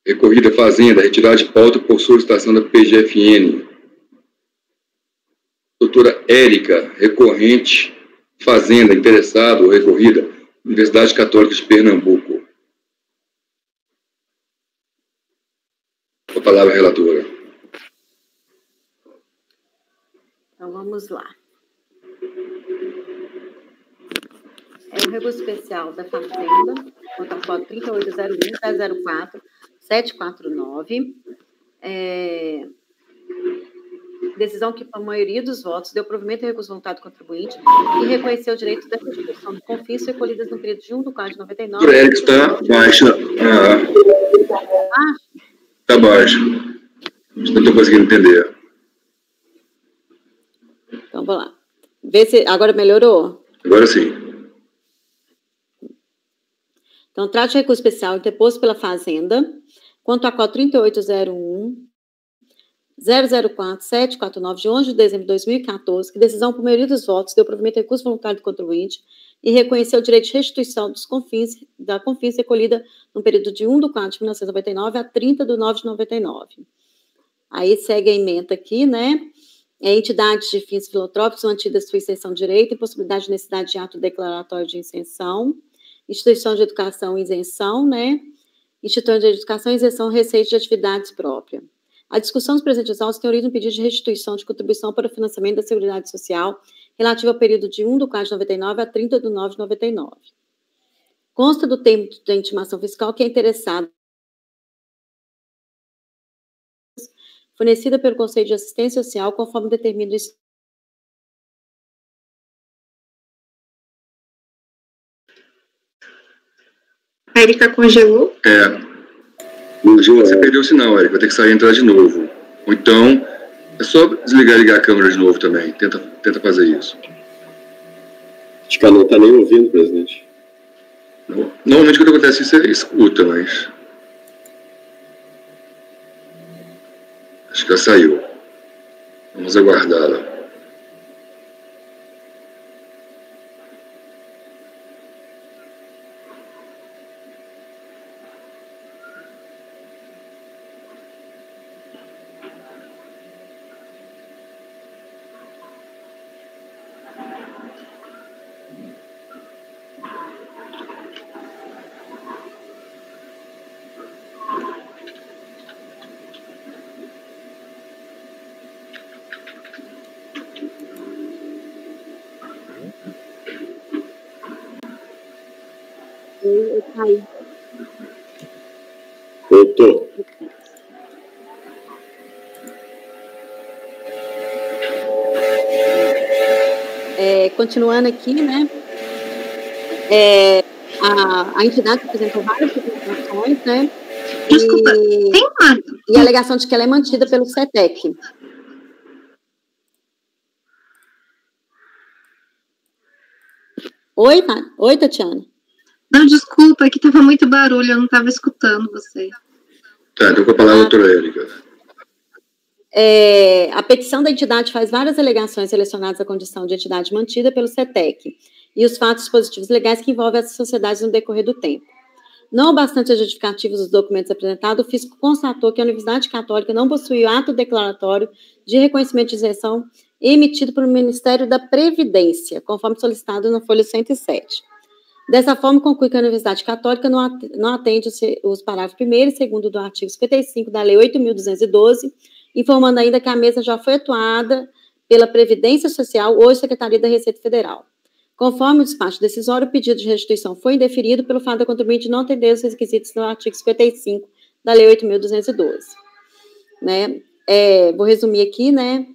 Recorrida Fazenda, retirada de pauta por solicitação da PGFN. Doutora Érica, recorrente Fazenda, interessado ou recorrida, Universidade Católica de Pernambuco. Com a palavra, relatora. Então, vamos lá. É o recurso especial da Fazenda, contra a foto 3801-004-749. Decisão que, por maioria dos votos, deu provimento ao recurso voluntário do contribuinte e reconheceu o direito da restituição de COFINS recolhidas no período de 1 do Código de 99. O Érica está baixo. Está baixo. Não estou conseguindo entender. Então, vamos lá. Vê se agora melhorou. Agora sim. Então, trate de recurso especial interposto pela Fazenda, quanto a COD 3801-004-749, de 11 de dezembro de 2014, que decisão por maioria dos votos deu provimento ao recurso voluntário do contribuinte e reconheceu o direito de restituição dos da COFINS recolhida no período de 1 de 4 de 1999 a 30 de 9 de 99. Aí segue a ementa aqui, né? Entidades de fins filantrópicos mantidas sua isenção de direito, impossibilidade de necessidade de ato declaratório de isenção, instituição de educação e isenção, né? Instituição de educação e isenção receita de atividades próprias. A discussão dos presentes autos tem origem no pedido de restituição de contribuição para o financiamento da Seguridade Social relativo ao período de 1 de 4 de 99 a 30 de 9 de 99. Consta do termo da intimação fiscal que é interessado fornecida pelo Conselho de Assistência Social conforme determina isso. A Érica congelou? Você perdeu o sinal, Érica. Vai ter que sair e entrar de novo. Ou então, é só desligar e ligar a câmera de novo também. Tenta fazer isso. Acho que ela não está nem ouvindo, presidente. Normalmente, quando acontece isso, você escuta, mas... Acho que ela saiu. Vamos aguardá-la. Eu caí. Voltou. Continuando aqui, né? A entidade apresentou várias representações, né? Desculpa, tem uma... E a alegação de que ela é mantida pelo CETEC. Oi, Tatiana. Não, desculpa, aqui estava muito barulho, eu não estava escutando você. Tá, então com a palavra a doutora Érica. A petição da entidade faz várias alegações relacionadas à condição de entidade mantida pelo CETEC e os fatos positivos legais que envolvem essas sociedades no decorrer do tempo. Não bastante as justificativas dos documentos apresentados, o fisco constatou que a Universidade Católica não possui ato declaratório de reconhecimento de isenção emitido pelo Ministério da Previdência, conforme solicitado na folha 107. Dessa forma, conclui que a Universidade Católica não atende os parágrafos 1º e 2º do artigo 55 da Lei 8.212, informando ainda que a mesa já foi atuada pela Previdência Social, hoje Secretaria da Receita Federal. Conforme o despacho decisório, o pedido de restituição foi indeferido pelo fato da contribuinte não atender os requisitos do artigo 55 da Lei 8.212. Né? Vou resumir aqui, né?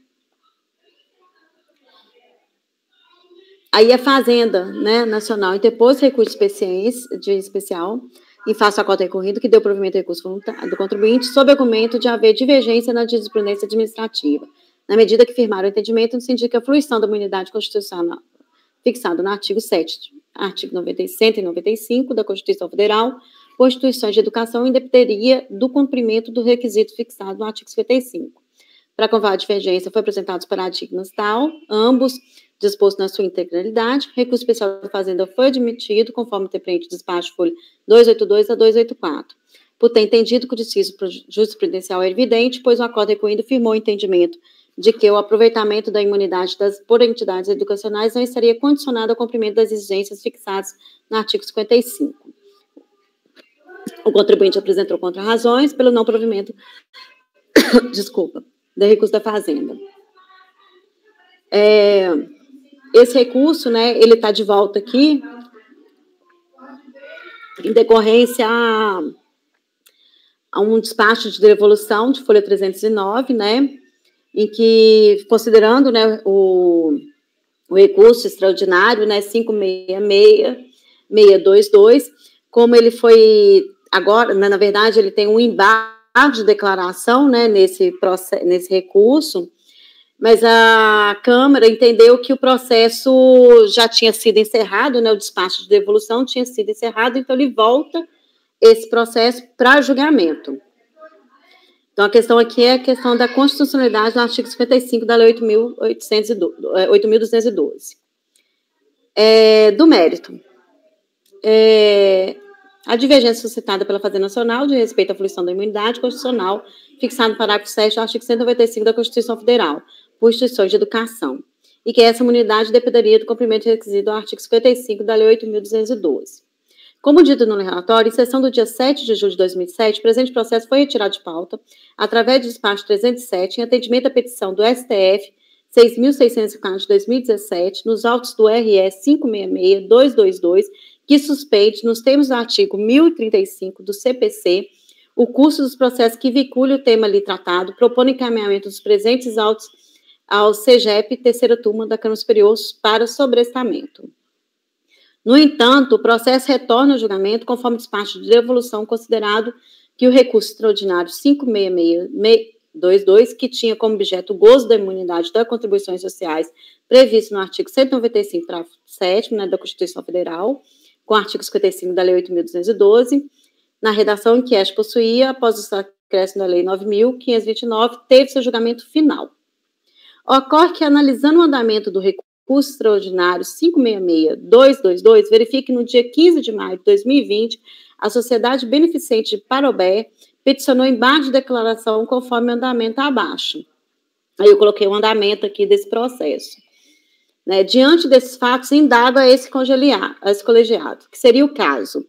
Aí a Fazenda, né, Nacional interpôs recurso especial em face ao cota recorrido, que deu provimento ao recurso voluntário do contribuinte, sob argumento de haver divergência na jurisprudência administrativa, na medida que firmaram o entendimento no sentido que a fruição da imunidade constitucional fixado no artigo 7, artigo 195 da Constituição Federal, por instituições de educação, independeria do cumprimento do requisito fixado no artigo 55. Para comprovar a divergência, foi apresentado os paradigmas tal, ambos dispostos na sua integralidade. Recurso especial da Fazenda foi admitido, conforme template do despacho folha 282 a 284. Por ter entendido que o desfile jurisprudencial é evidente, pois o acordo recorrido firmou o entendimento de que o aproveitamento da imunidade por entidades educacionais não estaria condicionado ao cumprimento das exigências fixadas no artigo 55. O contribuinte apresentou contra-razões pelo não provimento, do recurso da Fazenda. Esse recurso, né, ele está de volta aqui em decorrência a um despacho de devolução de folha 309, né, em que, considerando, né, o recurso extraordinário, né, 566-622, como ele foi, agora, né, na verdade, ele tem um embargo de declaração, né, nesse recurso, mas a Câmara entendeu que o processo já tinha sido encerrado, né, o despacho de devolução tinha sido encerrado, então ele volta esse processo para julgamento. Então, a questão aqui é a questão da constitucionalidade do artigo 55 da Lei 8.212. Do mérito. A divergência suscitada pela Fazenda Nacional de respeito à fruição da imunidade constitucional, fixada no parágrafo 7 do artigo 195 da Constituição Federal, por instituições de educação, e que essa imunidade dependeria do cumprimento de requisito do artigo 55 da Lei 8.212. Como dito no relatório, em sessão do dia 7 de julho de 2007, o presente processo foi retirado de pauta, através do despacho 307, em atendimento à petição do STF 6.604 de 2017, nos autos do RS 566-222, que suspende, nos termos do artigo 1035 do CPC, o curso dos processos que vincule o tema ali tratado, propondo encaminhamento dos presentes autos ao CEGEP, terceira turma da Câmara Superior, para sobrestamento. No entanto, o processo retorna ao julgamento conforme o despacho de devolução, considerado que o recurso extraordinário 566-622, que tinha como objeto o gozo da imunidade das contribuições sociais previsto no artigo 195, parágrafo 7, né, da Constituição Federal, com o artigo 55 da Lei 8.212, na redação em que este possuía, após o acréscimo da Lei 9.529, teve seu julgamento final. Ocorre que, analisando o andamento do recurso extraordinário 566-222, verifique que no dia 15 de maio de 2020, a Sociedade Beneficente de Parobé peticionou embargo de declaração conforme o andamento abaixo. Aí eu coloquei o andamento aqui desse processo. Né? Diante desses fatos, indago a esse colegiado, que seria o caso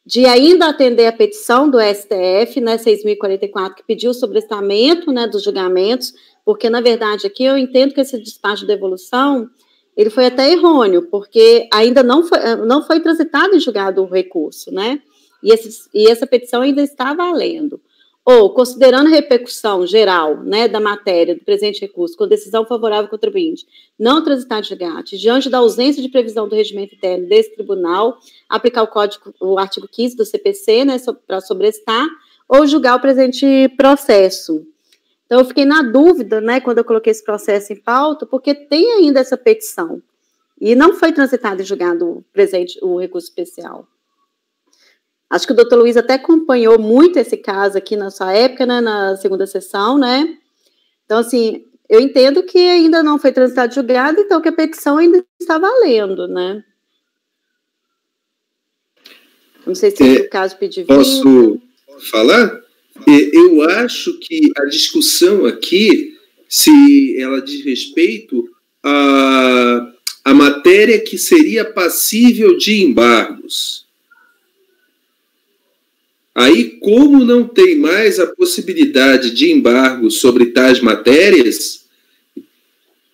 de ainda atender a petição do STF, né, 6.044, que pediu o sobrestamento, né, dos julgamentos, porque, na verdade, aqui eu entendo que esse despacho de devolução, ele foi até errôneo, porque ainda não foi transitado e julgado o recurso, né? E essa petição ainda está valendo. Ou, considerando a repercussão geral, né, da matéria do presente recurso, com decisão favorável ao contribuinte, não transitar de julgado, diante da ausência de previsão do regimento interno desse tribunal, aplicar o artigo 15 do CPC, né, para sobrestar, ou julgar o presente processo. Então, eu fiquei na dúvida, né, quando eu coloquei esse processo em pauta, porque tem ainda essa petição, e não foi transitado e julgado o recurso especial. Acho que o doutor Luiz até acompanhou muito esse caso aqui na sua época, né, na segunda sessão, né, Então, assim, eu entendo que ainda não foi transitado julgado, então que a petição ainda está valendo, né? Não sei se é o caso pedir Posso falar? Eu acho que a discussão aqui, se ela diz respeito a matéria que seria passível de embargos. Aí, como não tem mais a possibilidade de embargo sobre tais matérias,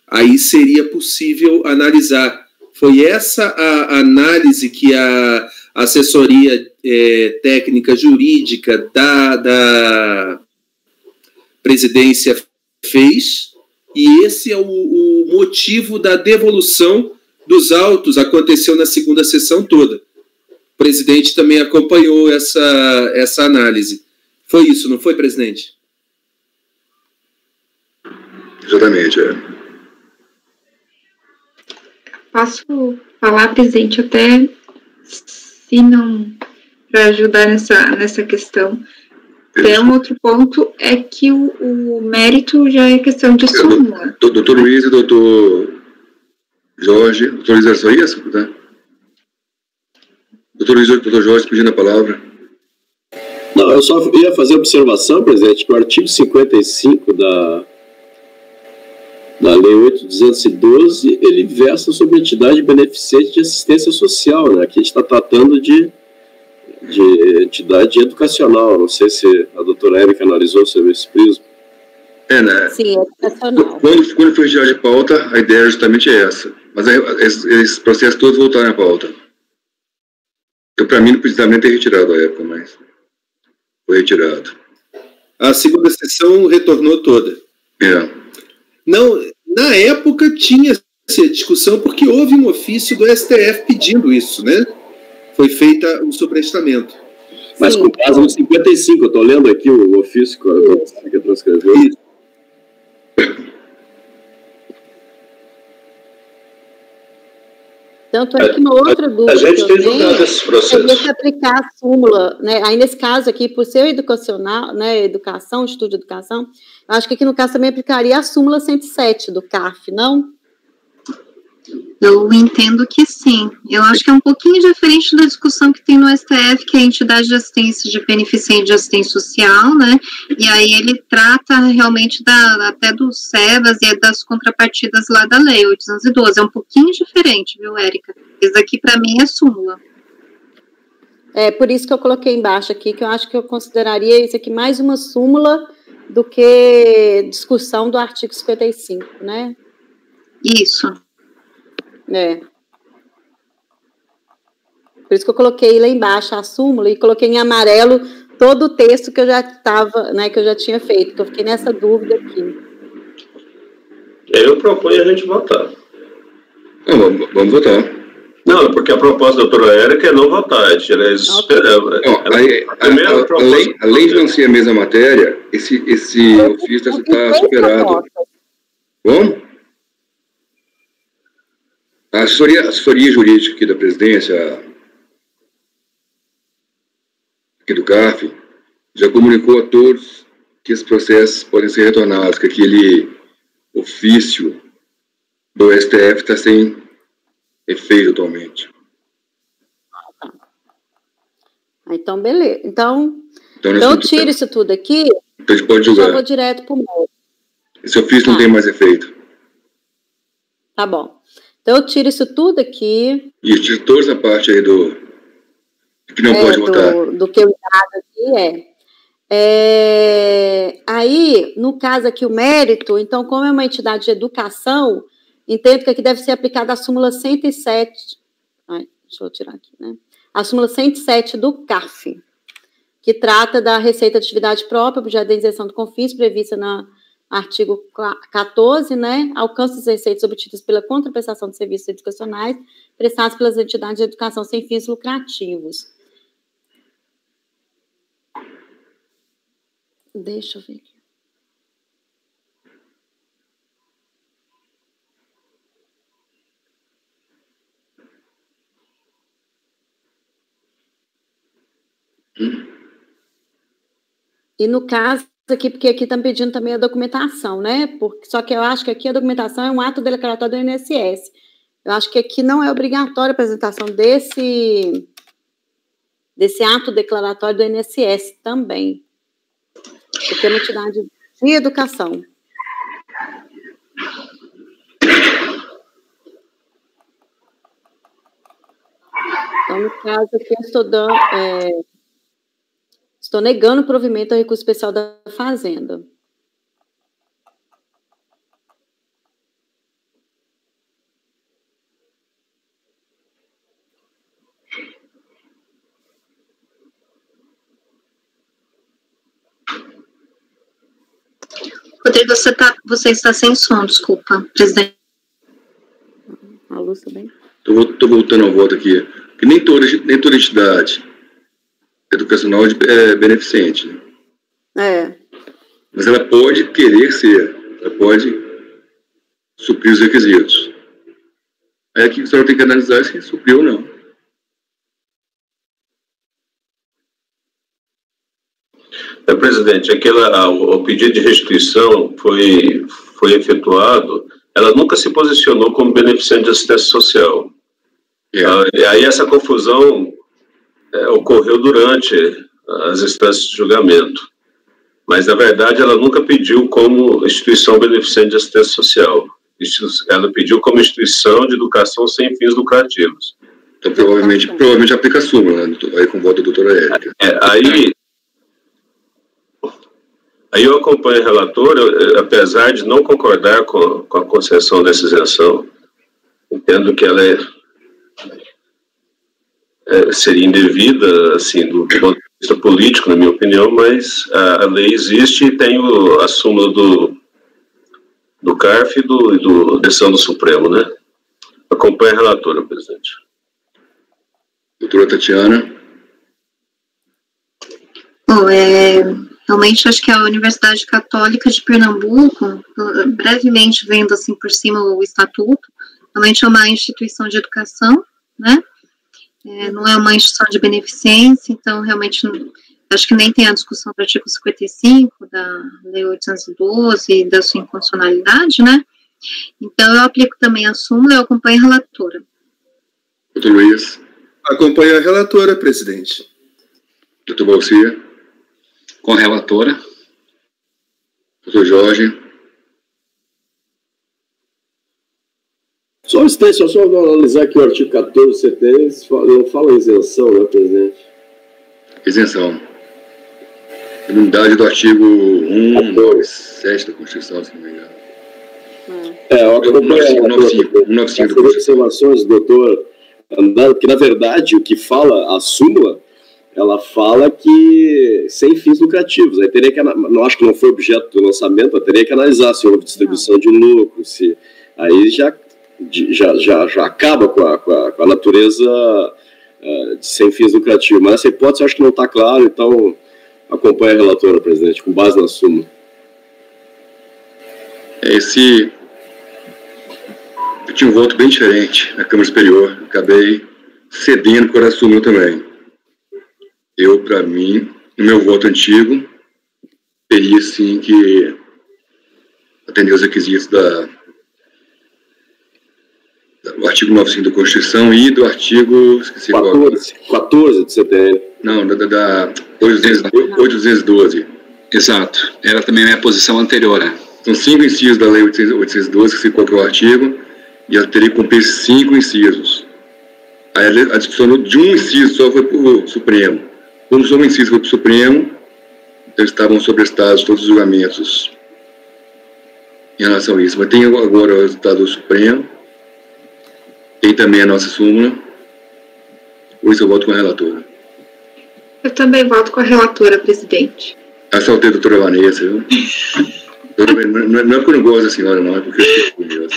aí seria possível analisar. Foi essa a análise que a assessoria técnica jurídica da presidência fez, e esse é o motivo da devolução dos autos. Aconteceu na segunda sessão toda. O presidente também acompanhou essa análise. Foi isso, não foi, presidente? Exatamente, Posso falar, presidente, até se não, para ajudar nessa questão. Até um outro ponto é que o mérito já é questão de súmula. Doutor Luiz e doutor Jorge, autorização isso, tá? Doutor Luiz e doutor Jorge pedindo a palavra. Não, eu só ia fazer observação, presidente, que o artigo 55 da Lei 8.212, ele versa sobre entidade beneficente de assistência social, né? Aqui a gente está tratando de entidade educacional. Não sei se a doutora Érica analisou sobre esse prisma. Né? Sim, é educacional. Quando foi retirado de pauta, a ideia justamente é essa. Mas esses processos todos voltaram à pauta. Para mim, não precisava nem ter retirado a época, mas foi retirado. A segunda sessão retornou toda. Não, na época tinha-se a discussão porque houve um ofício do STF pedindo isso, né? Foi feita um sobrestamento. Mas com base no 55, eu estou lendo aqui o ofício que transcreveu. Isso. Tanto é que uma outra dúvida a gente tem julgado esses processos. É se aplicar a súmula, né? Aí nesse caso aqui, por ser educacional, né, educação, estudo de educação, eu acho que aqui no caso também aplicaria a súmula 107 do CARF, não? Eu entendo que sim. Eu acho que é um pouquinho diferente da discussão que tem no STF, que é a entidade de assistência de beneficente de assistência social, né? E aí ele trata realmente até dos SEBAS e das contrapartidas lá da lei 812. É um pouquinho diferente, viu, Érica? Isso aqui para mim é súmula. É por isso que eu coloquei embaixo aqui, que eu acho que eu consideraria isso aqui mais uma súmula do que discussão do artigo 55, né? Isso. Por isso que eu coloquei lá embaixo a súmula e coloquei em amarelo todo o texto que eu já estava, né, que eu já tinha feito, que eu fiquei nessa dúvida aqui. Eu proponho a gente votar. Vamos votar. Não, porque a proposta da doutora Érica é não votar. Além de não ser a mesma matéria, esse ofício está superado. Como? A assessoria jurídica aqui da presidência, aqui do CARF, já comunicou a todos que esses processos podem ser retornados, que aquele ofício do STF está sem efeito atualmente. Então, beleza. Então eu tiro isso tudo aqui, então a gente pode julgar. Já vou direto para o mérito. Esse ofício não tem mais efeito. Tá bom. Então, eu tiro isso tudo aqui. E tiro toda essa parte aí do que não pode votar. Do que eu dado aqui aí, no caso aqui, o mérito, então, como é uma entidade de educação, entendo que aqui deve ser aplicada a súmula 107. Deixa eu tirar aqui, né? A súmula 107 do CARF, que trata da receita de atividade própria, objeto da isenção do CONFINS, prevista na artigo 14, né, alcança as receitas obtidas pela contraprestação de serviços educacionais prestados pelas entidades de educação sem fins lucrativos. Deixa eu ver aqui. E no caso aqui, porque aqui estão pedindo também a documentação, né? Só que eu acho que aqui a documentação é um ato declaratório do INSS. Eu acho que aqui não é obrigatória a apresentação desse ato declaratório do INSS também, porque é uma entidade de educação. Então, no caso aqui, eu estou negando o provimento ao recurso especial da Fazenda. Rodrigo, você está sem som, desculpa, presidente. A Lúcia também. Estou voltando ao voto aqui. Que nem toda entidade educacional é beneficente, né? Mas ela pode querer ser, ela pode suprir os requisitos. Aí aqui você não tem que analisar se supriu ou não. Presidente, o pedido de restituição foi efetuado, ela nunca se posicionou como beneficiante de assistência social. Aí essa confusão ocorreu durante as instâncias de julgamento. Mas, na verdade, ela nunca pediu como instituição beneficiante de assistência social. Ela pediu como instituição de educação sem fins lucrativos. Então, provavelmente aplica a súmula, né? Aí com o voto da doutora Érica. Aí eu acompanho a relatora, apesar de não concordar com a concessão dessa isenção, entendo que ela seria indevida, assim, do ponto de vista político, na minha opinião, mas a lei existe e tem a súmula do CARF e do decisão do Supremo, né? Acompanho a relatora, presidente. Doutora Tatiana. Realmente, acho que a Universidade Católica de Pernambuco, brevemente vendo assim por cima o estatuto, realmente é uma instituição de educação, né? Não é uma instituição de beneficência, então realmente acho que nem tem a discussão do artigo 55 da Lei 812 e da sua inconstitucionalidade, né? Então eu aplico também a súmula e eu acompanho a relatora. Doutor Luiz. Acompanho a relatora, presidente. Doutor Balcia. Com a relatora. Doutor Jorge. Só um instante, só analisar aqui o artigo 14, você tem, não fala isenção, né, presidente? Isenção. Unidade do artigo 197 da Constituição, se não me engano. Eu acompanho as observações do doutor André, que na verdade o que fala a súmula, ela fala que sem fins lucrativos. Aí teria que, não acho que não foi objeto do lançamento, mas teria que analisar se houve distribuição de lucro, se aí já acaba com a natureza de sem fins lucrativos. Mas essa hipótese eu acho que não está claro, então acompanha a relatora, presidente, com base na súmula. Eu tinha um voto bem diferente na Câmara Superior, acabei cedendo por a súmula também. Para mim, no meu voto antigo, teria sim que atender os requisitos do artigo 95 da Constituição e do artigo... 14 do CTN. Não, da 812. Exato. Era também a minha posição anterior, né? São 5 incisos da Lei 812 que se coloca o artigo e ela teria que cumprir 5 incisos. Aí a discussão de um inciso só foi para o Supremo. Como só um inciso foi para o Supremo, então estavam sobrestados todos os julgamentos em relação a isso. Mas tem agora o resultado do Supremo, tem também a nossa súmula. Hoje eu voto com a relatora. Eu também voto com a relatora, presidente. Assaltei a doutora Vanessa, viu? Não é porque eu não gosto da senhora, não, é porque eu fico curioso.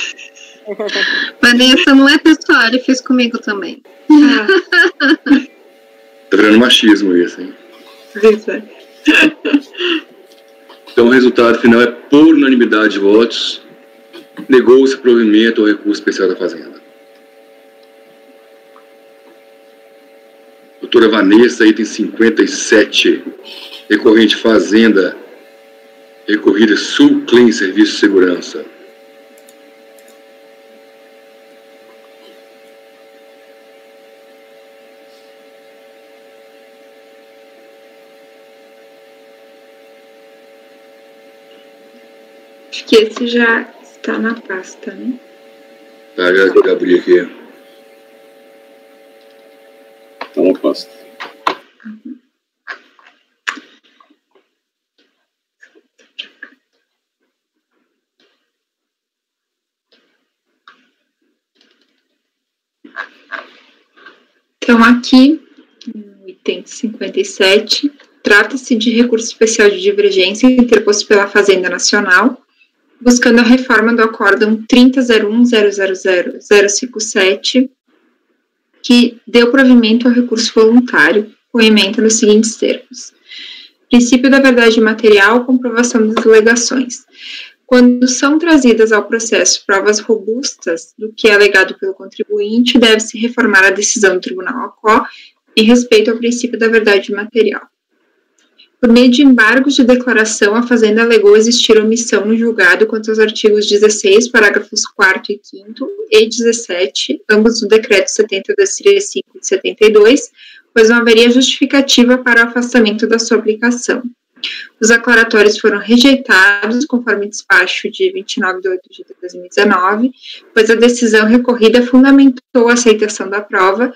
Vanessa, não é pessoal, ele fez comigo também. Tá virando machismo isso, hein? Isso. Então o resultado final é por unanimidade de votos. Negou-se provimento ao recurso especial da Fazenda. Doutora Vanessa, item 57, recorrente Fazenda Recorrida Sulclean Serviço de Segurança. Acho que esse já está na pasta, né? Tá, já abri aqui. Está na pasta. Então, aqui, no item 57, trata-se de recurso especial de divergência interposto pela Fazenda Nacional, buscando a reforma do Acórdão 30.01.000.057, que deu provimento ao recurso voluntário, com ementa nos seguintes termos. Princípio da verdade material, comprovação das alegações. Quando são trazidas ao processo provas robustas do que é alegado pelo contribuinte, deve-se reformar a decisão do Tribunal ACO em respeito ao princípio da verdade material. Por meio de embargos de declaração, a Fazenda alegou existir omissão no julgado quanto aos artigos 16, parágrafos 4º e 5º e 17, ambos do Decreto 70.235 e 72, pois não haveria justificativa para o afastamento da sua aplicação. Os aclaratórios foram rejeitados, conforme despacho de 29 de 8 de 2019, pois a decisão recorrida fundamentou a aceitação da prova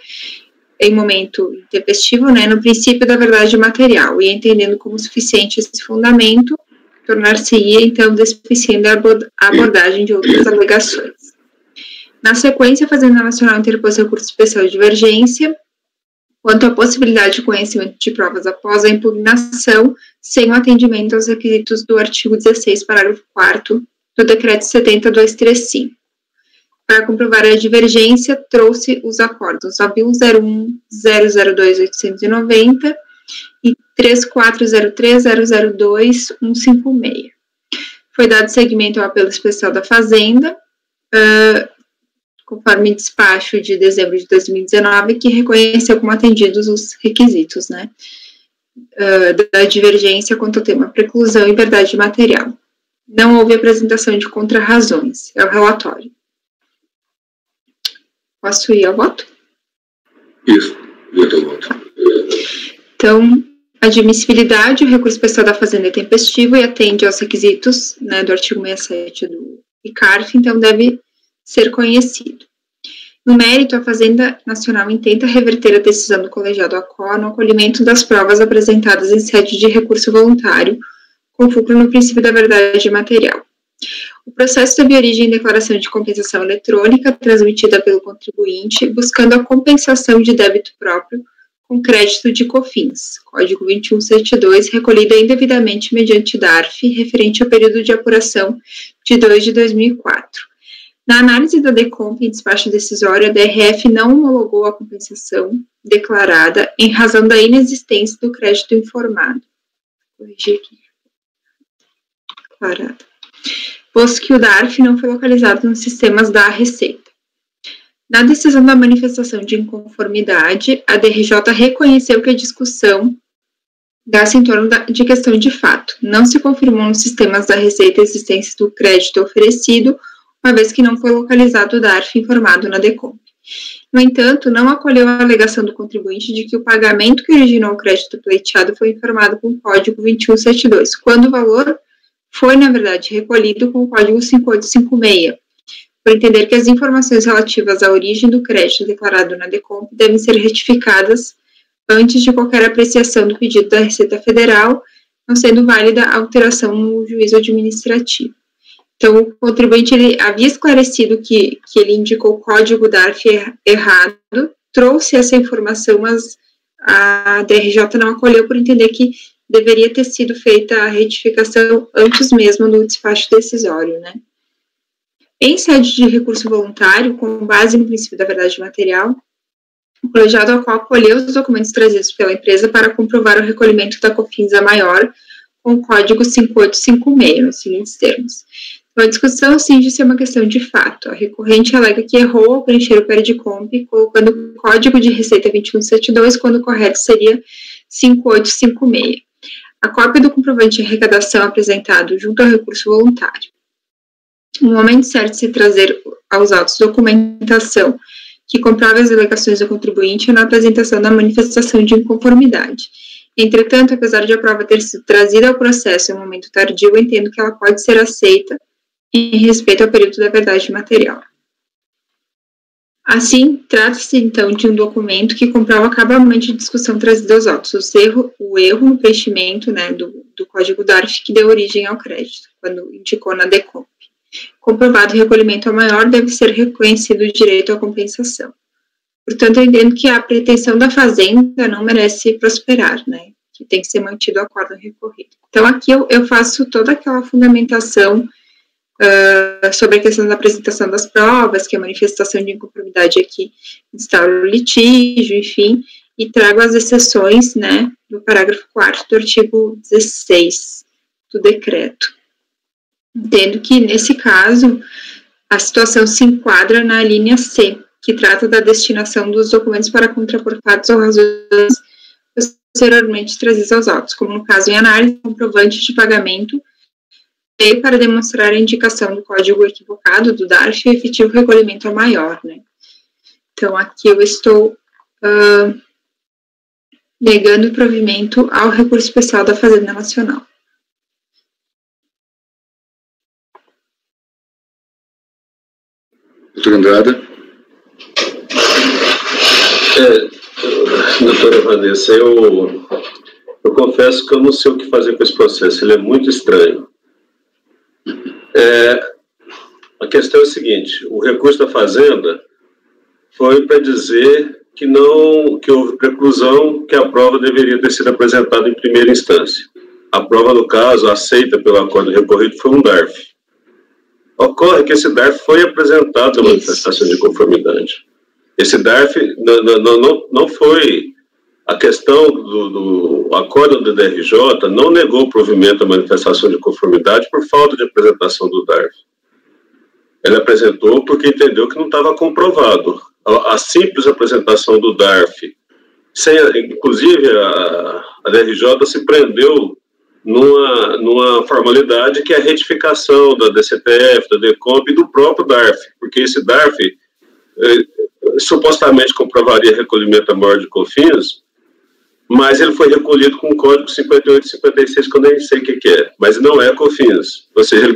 em momento intempestivo, né, no princípio da verdade material, e entendendo como suficiente esse fundamento, tornar-se-ia, então, deficiente a abordagem de outras alegações. Na sequência, a Fazenda Nacional interpôs recurso especial de divergência, quanto à possibilidade de conhecimento de provas após a impugnação, sem o atendimento aos requisitos do artigo 16, parágrafo 4º do Decreto 70.235. Para comprovar a divergência, trouxe os acórdãos ABIL 01.002.890 e 3403.002.156. Foi dado seguimento ao apelo especial da Fazenda, conforme despacho de dezembro de 2019, que reconheceu como atendidos os requisitos, né, da divergência quanto ao tema preclusão e verdade material. Não houve apresentação de contrarrazões, é o relatório. Posso ir ao voto? Isso, eu voto. Então, admissibilidade, o recurso especial da Fazenda é tempestivo e atende aos requisitos, né, do artigo 67 do ICARF, então deve ser conhecido. No mérito, a Fazenda Nacional intenta reverter a decisão do colegiado ACO no acolhimento das provas apresentadas em sede de recurso voluntário, com fulcro no princípio da verdade material. O processo teve origem em declaração de compensação eletrônica transmitida pelo contribuinte, buscando a compensação de débito próprio com crédito de COFINS, código 2172, recolhida indevidamente mediante DARF, referente ao período de apuração de 2 de 2004. Na análise da DECOMP em despacho decisório, a DRF não homologou a compensação declarada em razão da inexistência do crédito informado. Corrigir aqui. Declarada. Posto que o DARF não foi localizado nos sistemas da Receita. Na decisão da manifestação de inconformidade, a DRJ reconheceu que a discussão dá-se em torno de questão de fato. Não se confirmou nos sistemas da Receita a existência do crédito oferecido, uma vez que não foi localizado o DARF informado na DECOMP. No entanto, não acolheu a alegação do contribuinte de que o pagamento que originou o crédito pleiteado foi informado com o código 2172, quando o valor foi, na verdade, recolhido com o código 5856, por entender que as informações relativas à origem do crédito declarado na DECOMP devem ser retificadas antes de qualquer apreciação do pedido da Receita Federal, não sendo válida a alteração no juízo administrativo. Então, o contribuinte ele havia esclarecido que ele indicou o código DARF errado, trouxe essa informação, mas a DRJ não acolheu por entender que deveria ter sido feita a retificação antes mesmo do despacho decisório, né? Em sede de recurso voluntário, com base no princípio da verdade material, o colegiado acolheu os documentos trazidos pela empresa para comprovar o recolhimento da COFINS a maior, com o código 5856, nos seguintes termos. Então, a discussão cinge-se a uma questão de fato. A recorrente alega que errou ao preencher o PERDCOMP, colocando o código de Receita 2172, quando o correto seria 5856. a cópia do comprovante de arrecadação apresentado junto ao recurso voluntário. No momento certo de se trazer aos autos documentação que comprove as alegações do contribuinte na apresentação da manifestação de inconformidade. Entretanto, apesar de a prova ter sido trazida ao processo em um momento tardio, eu entendo que ela pode ser aceita em respeito ao período da verdade material. Assim, trata-se, então, de um documento que comprova cabalmente a discussão trazida aos autos, o erro no preenchimento, né, do código DARF que deu origem ao crédito, quando indicou na DECOMP. Comprovado o recolhimento ao maior, deve ser reconhecido o direito à compensação. Portanto, eu entendo que a pretensão da Fazenda não merece prosperar, né, que tem que ser mantido o acórdão recorrido. Então, aqui eu faço toda aquela fundamentação sobre a questão da apresentação das provas, que a manifestação de inconformidade aqui instaura o litígio, enfim, e trago as exceções, né, do parágrafo 4º do artigo 16 do decreto. Entendo que, nesse caso, a situação se enquadra na linha C, que trata da destinação dos documentos para contraportados ou razões posteriormente trazidos aos autos, como no caso em análise, comprovante de pagamento veio para demonstrar a indicação do código equivocado do DARF e o efetivo recolhimento ao maior, né. Então, aqui eu estou negando o provimento ao recurso especial da Fazenda Nacional. Doutor Andrada. Doutora Vanessa, eu confesso que eu não sei o que fazer com esse processo, ele é muito estranho. A questão é a seguinte: o recurso da Fazenda foi para dizer que houve preclusão, que a prova deveria ter sido apresentada em primeira instância. A prova, no caso, aceita pelo acordo recorrido, foi um DARF. Ocorre que esse DARF foi apresentado na manifestação de conformidade. Esse DARF não foi... A questão do acordo do DRJ não negou o provimento à manifestação de conformidade por falta de apresentação do DARF. Ele apresentou porque entendeu que não estava comprovado. A simples apresentação do DARF, inclusive a DRJ se prendeu numa formalidade que é a retificação da DCTF, da DECOMP e do próprio DARF, porque esse DARF supostamente comprovaria recolhimento a maior de COFINS, mas ele foi recolhido com o código 58 e 56, que eu nem sei o que é, mas não é COFINS. Ou seja, ele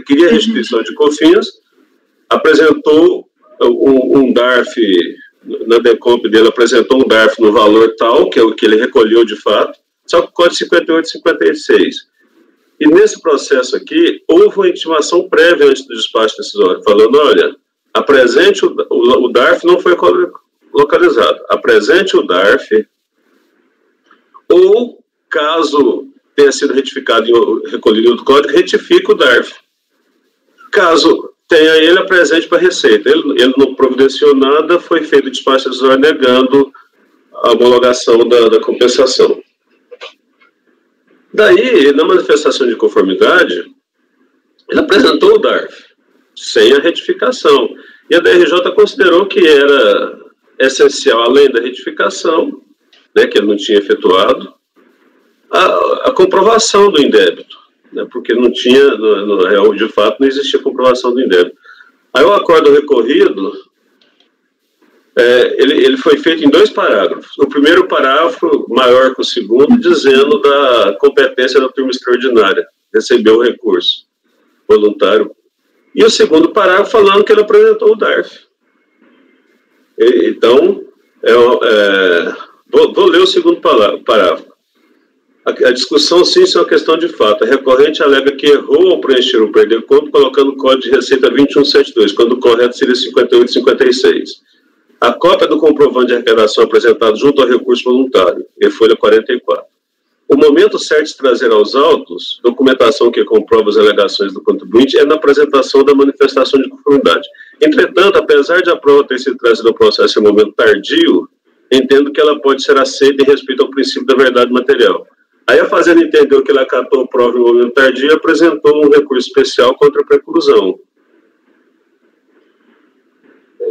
queria restituição de COFINS, apresentou um DARF, na DECOMP dele apresentou um DARF no valor tal, que é o que ele recolheu de fato, só que o código 58 e 56. E nesse processo aqui, houve uma intimação prévia antes do despacho decisório, falando, olha, apresente o DARF não foi localizado, apresente o DARF, ou, caso tenha sido retificado e recolhido do código, retifica o DARF. Caso tenha ele, apresente para a Receita. Ele não providenciou nada, foi feito o despacho decisório negando a homologação da compensação. Daí, na manifestação de conformidade, ele apresentou o DARF, sem a retificação. E a DRJ considerou que era essencial, além da retificação, né, que ele não tinha efetuado, a comprovação do indébito, né, porque não tinha, no real, de fato, não existia comprovação do indébito. Aí o acordo recorrido, ele foi feito em 2 parágrafos. O primeiro parágrafo, maior que o segundo, dizendo da competência da turma extraordinária, recebeu o recurso voluntário. E o segundo parágrafo falando que ele apresentou o DARF. Então, vou ler o segundo parágrafo. A discussão, sim, isso é uma questão de fato. A recorrente alega que errou ao preencher o perder conta colocando o código de receita 2172, quando o correto seria 58 e 56. A cópia do comprovante de arrecadação apresentado junto ao recurso voluntário, e folha 44. O momento certo de trazer aos autos documentação que comprova as alegações do contribuinte é na apresentação da manifestação de conformidade. Entretanto, apesar de a prova ter sido trazida ao processo em um momento tardio, entendo que ela pode ser aceita em respeito ao princípio da verdade material. Aí a Fazenda entendeu que ele acatou a prova em um momento tardio e apresentou um recurso especial contra a preclusão.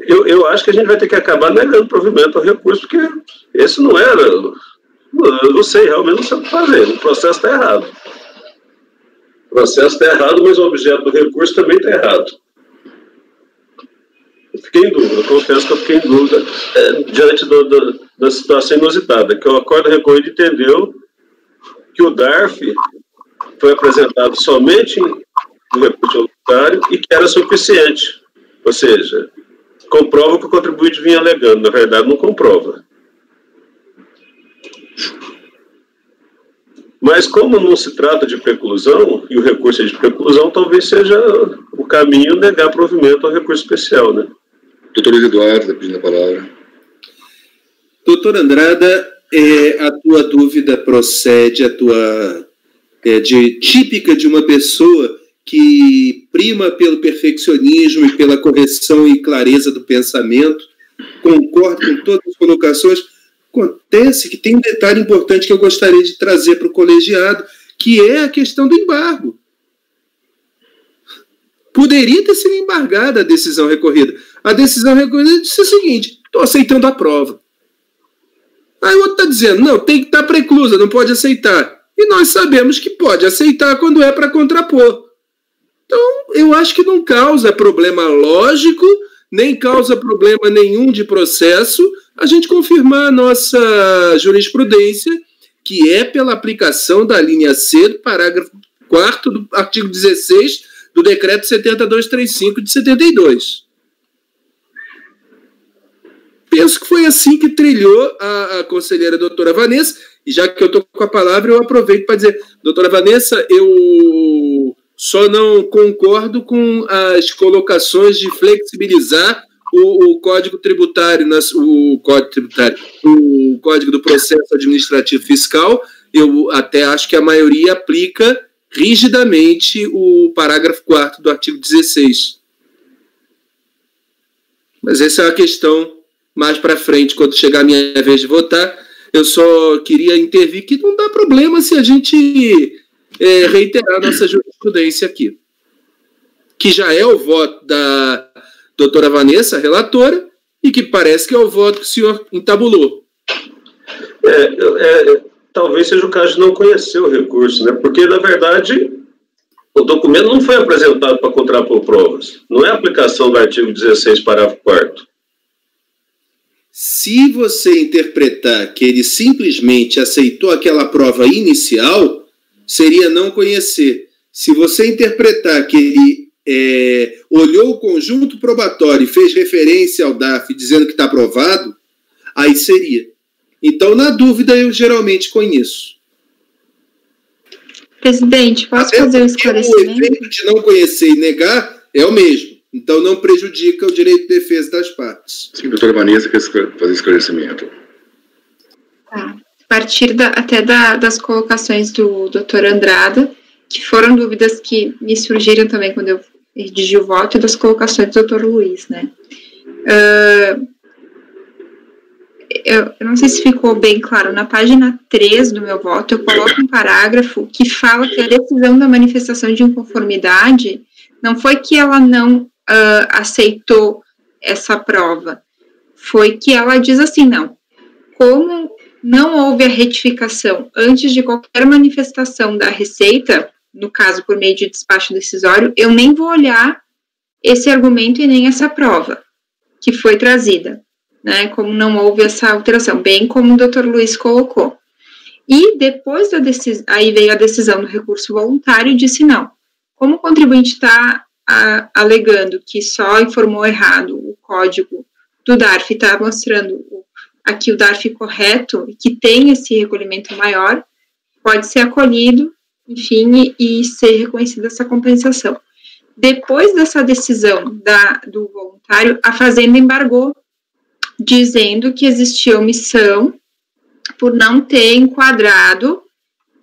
Eu acho que a gente vai ter que acabar negando o provimento ao recurso, porque esse não Eu não sei, realmente não sei o que fazer. O processo está errado. O processo está errado, mas o objeto do recurso também está errado. Eu fiquei em dúvida, eu confesso que eu fiquei em dúvida diante da situação inusitada, que o acordo recorrido entendeu que o DARF foi apresentado somente no recurso voluntário e que era suficiente. Ou seja, comprova o que o contribuinte vinha alegando. Na verdade, não comprova. Mas como não se trata de preclusão, e o recurso é de preclusão, talvez seja o caminho negar provimento ao recurso especial, né? Doutor Luiz Eduardo, está pedindo a palavra. Doutor Andrada, a tua dúvida procede, típica de uma pessoa que prima pelo perfeccionismo e pela correção e clareza do pensamento, concordo com todas as colocações. Acontece que tem um detalhe importante que eu gostaria de trazer para o colegiado, que é a questão do embargo. Poderia ter sido embargada a decisão recorrida. A decisão recorrida disse o seguinte: estou aceitando a prova. Aí o outro está dizendo, não, tem que estar preclusa, não pode aceitar. E nós sabemos que pode aceitar quando é para contrapor. Então, eu acho que não causa problema lógico, nem causa problema nenhum de processo, a gente confirmar a nossa jurisprudência, que é pela aplicação da linha C do parágrafo 4º do artigo 16 do decreto 70235 de 72. Penso que foi assim que trilhou a conselheira doutora Vanessa, e já que eu estou com a palavra, eu aproveito para dizer, doutora Vanessa, eu só não concordo com as colocações de flexibilizar o Código Tributário, o Código do Processo Administrativo Fiscal. Eu até acho que a maioria aplica rigidamente o parágrafo 4º do artigo 16. Mas essa é uma questão mais para frente, quando chegar a minha vez de votar. Eu só queria intervir que não dá problema se a gente reiterar nossa jurisprudência aqui, que já é o voto da doutora Vanessa, relatora, e que parece que é o voto que o senhor entabulou. Talvez seja o caso de não conhecer o recurso, né? Porque, na verdade, o documento não foi apresentado para contrapor provas. Não é a aplicação do artigo 16, parágrafo 4º. Se você interpretar que ele simplesmente aceitou aquela prova inicial, seria não conhecer. Se você interpretar que ele olhou o conjunto probatório e fez referência ao DARF dizendo que está aprovado, aí seria. Então, na dúvida, eu geralmente conheço. Presidente, posso fazer um esclarecimento? O efeito de não conhecer e negar é o mesmo. Então, não prejudica o direito de defesa das partes. Sim, doutora Vanessa quer fazer esclarecimento. Tá. A partir das colocações do doutor Andrada, que foram dúvidas que me surgiram também quando eu redigi o voto, e das colocações do doutor Luiz, né? Eu não sei se ficou bem claro, na página 3 do meu voto, eu coloco um parágrafo que fala que a decisão da manifestação de inconformidade não foi que ela não aceitou essa prova, foi que ela diz assim, não, como não houve a retificação antes de qualquer manifestação da Receita, no caso por meio de despacho decisório, eu nem vou olhar esse argumento e nem essa prova que foi trazida, né, como não houve essa alteração, bem como o doutor Luiz colocou. E depois da decisão, aí veio a decisão do recurso voluntário e disse não, como o contribuinte está alegando que só informou errado o código do DARF, está mostrando aqui o DARF correto, e que tem esse recolhimento maior, pode ser acolhido, enfim, e ser reconhecida essa compensação. Depois dessa decisão do voluntário, a Fazenda embargou, dizendo que existia omissão por não ter enquadrado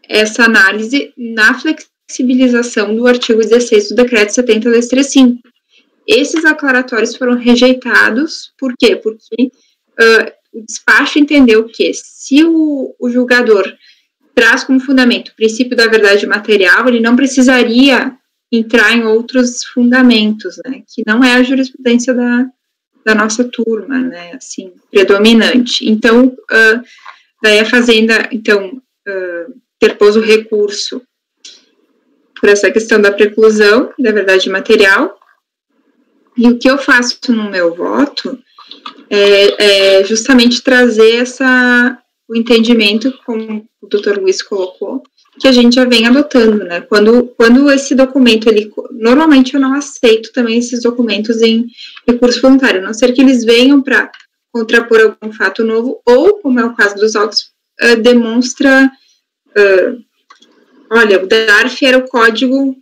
essa análise na flexibilização do artigo 16 do decreto 70/235. Esses aclaratórios foram rejeitados, por quê? Porque o despacho entendeu que se o julgador traz como fundamento o princípio da verdade material, ele não precisaria entrar em outros fundamentos, né, que não é a jurisprudência da nossa turma, né, assim, predominante. Então, Daí a Fazenda, então, interpôs o recurso por essa questão da preclusão, da verdade material. E o que eu faço no meu voto é justamente trazer o entendimento, como o Dr. Luiz colocou, que a gente já vem adotando, né? Quando esse documento, normalmente eu não aceito também esses documentos em recurso voluntário, a não ser que eles venham para contrapor algum fato novo, ou, como é o caso dos autos, demonstra, olha, o DARF era o código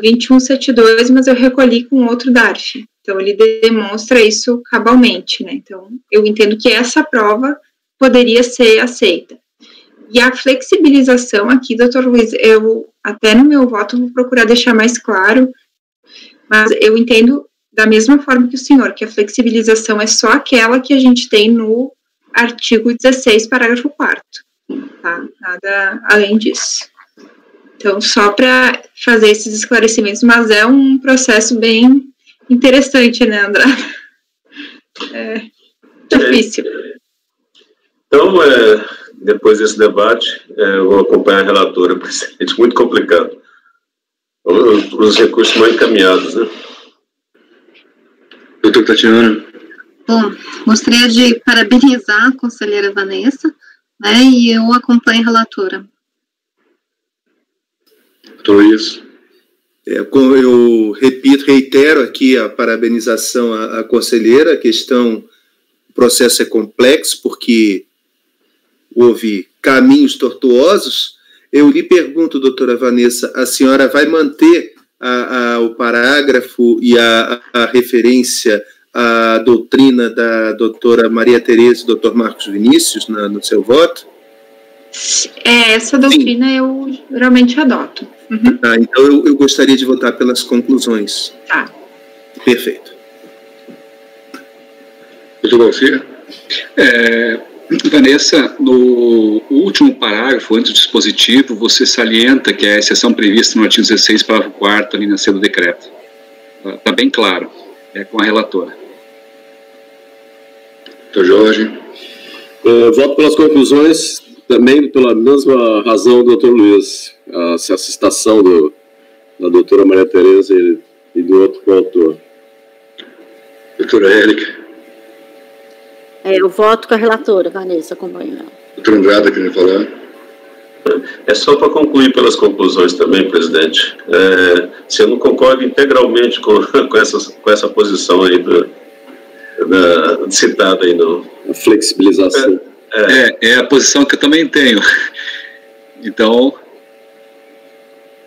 2172, mas eu recolhi com outro DARF. Então, ele demonstra isso cabalmente, né? Então, eu entendo que essa prova poderia ser aceita. E a flexibilização aqui, doutor Luiz, eu até no meu voto vou procurar deixar mais claro, mas eu entendo da mesma forma que o senhor, que a flexibilização é só aquela que a gente tem no artigo 16, parágrafo 4º, tá? Nada além disso. Então, só para fazer esses esclarecimentos, mas é um processo bem interessante, né, André? É difícil. Então, depois desse debate, eu vou acompanhar a relatora, presidente, muito complicado. Os recursos mal encaminhados, né? Doutor Tatiana. Bom, gostaria de parabenizar a conselheira Vanessa, né, e eu acompanho a relatora. Doutor Luiz. Eu reitero aqui a parabenização à conselheira. O processo é complexo porque houve caminhos tortuosos. Eu lhe pergunto, doutora Vanessa, a senhora vai manter o parágrafo e a referência à doutrina da doutora Maria Tereza e doutor Marcos Vinícius no seu voto? Essa doutrina Sim. Eu geralmente adoto. Uhum. Tá, então eu gostaria de votar pelas conclusões. Tá. Perfeito. Doutor Garcia? Vanessa, no último parágrafo, antes do dispositivo, você salienta que é a exceção prevista no artigo 16, parágrafo 4º, linha C do decreto. Está bem claro, com a relatora. Doutor Jorge? Voto pelas conclusões, também pela mesma razão do Dr. Luiz, essa citação da doutora Maria Tereza e do outro coautor. Doutora Érica? Eu voto com a relatora, Vanessa, acompanhando. Doutora Andrada, querendo falar? É só para concluir pelas conclusões também, presidente. Se eu não concordo integralmente com essa posição aí citada aí, não. A flexibilização. É a posição que eu também tenho. Então,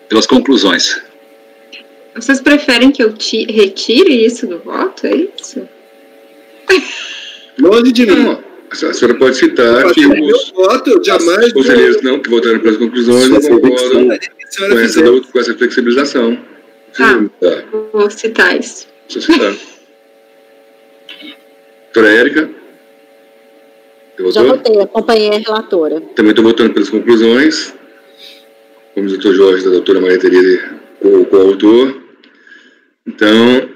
pelas conclusões. Vocês preferem que eu retire isso do voto? É isso? Longe de mim. A senhora pode citar que os conselheiros que votaram pelas conclusões não concordam com essa flexibilização. Vou citar isso. Deixa eu citar. Doutora Érica? Já votei, acompanhei a relatora. Também estou votando pelas conclusões. Como o doutor Jorge da doutora Maria Tereza, o coautor. Então,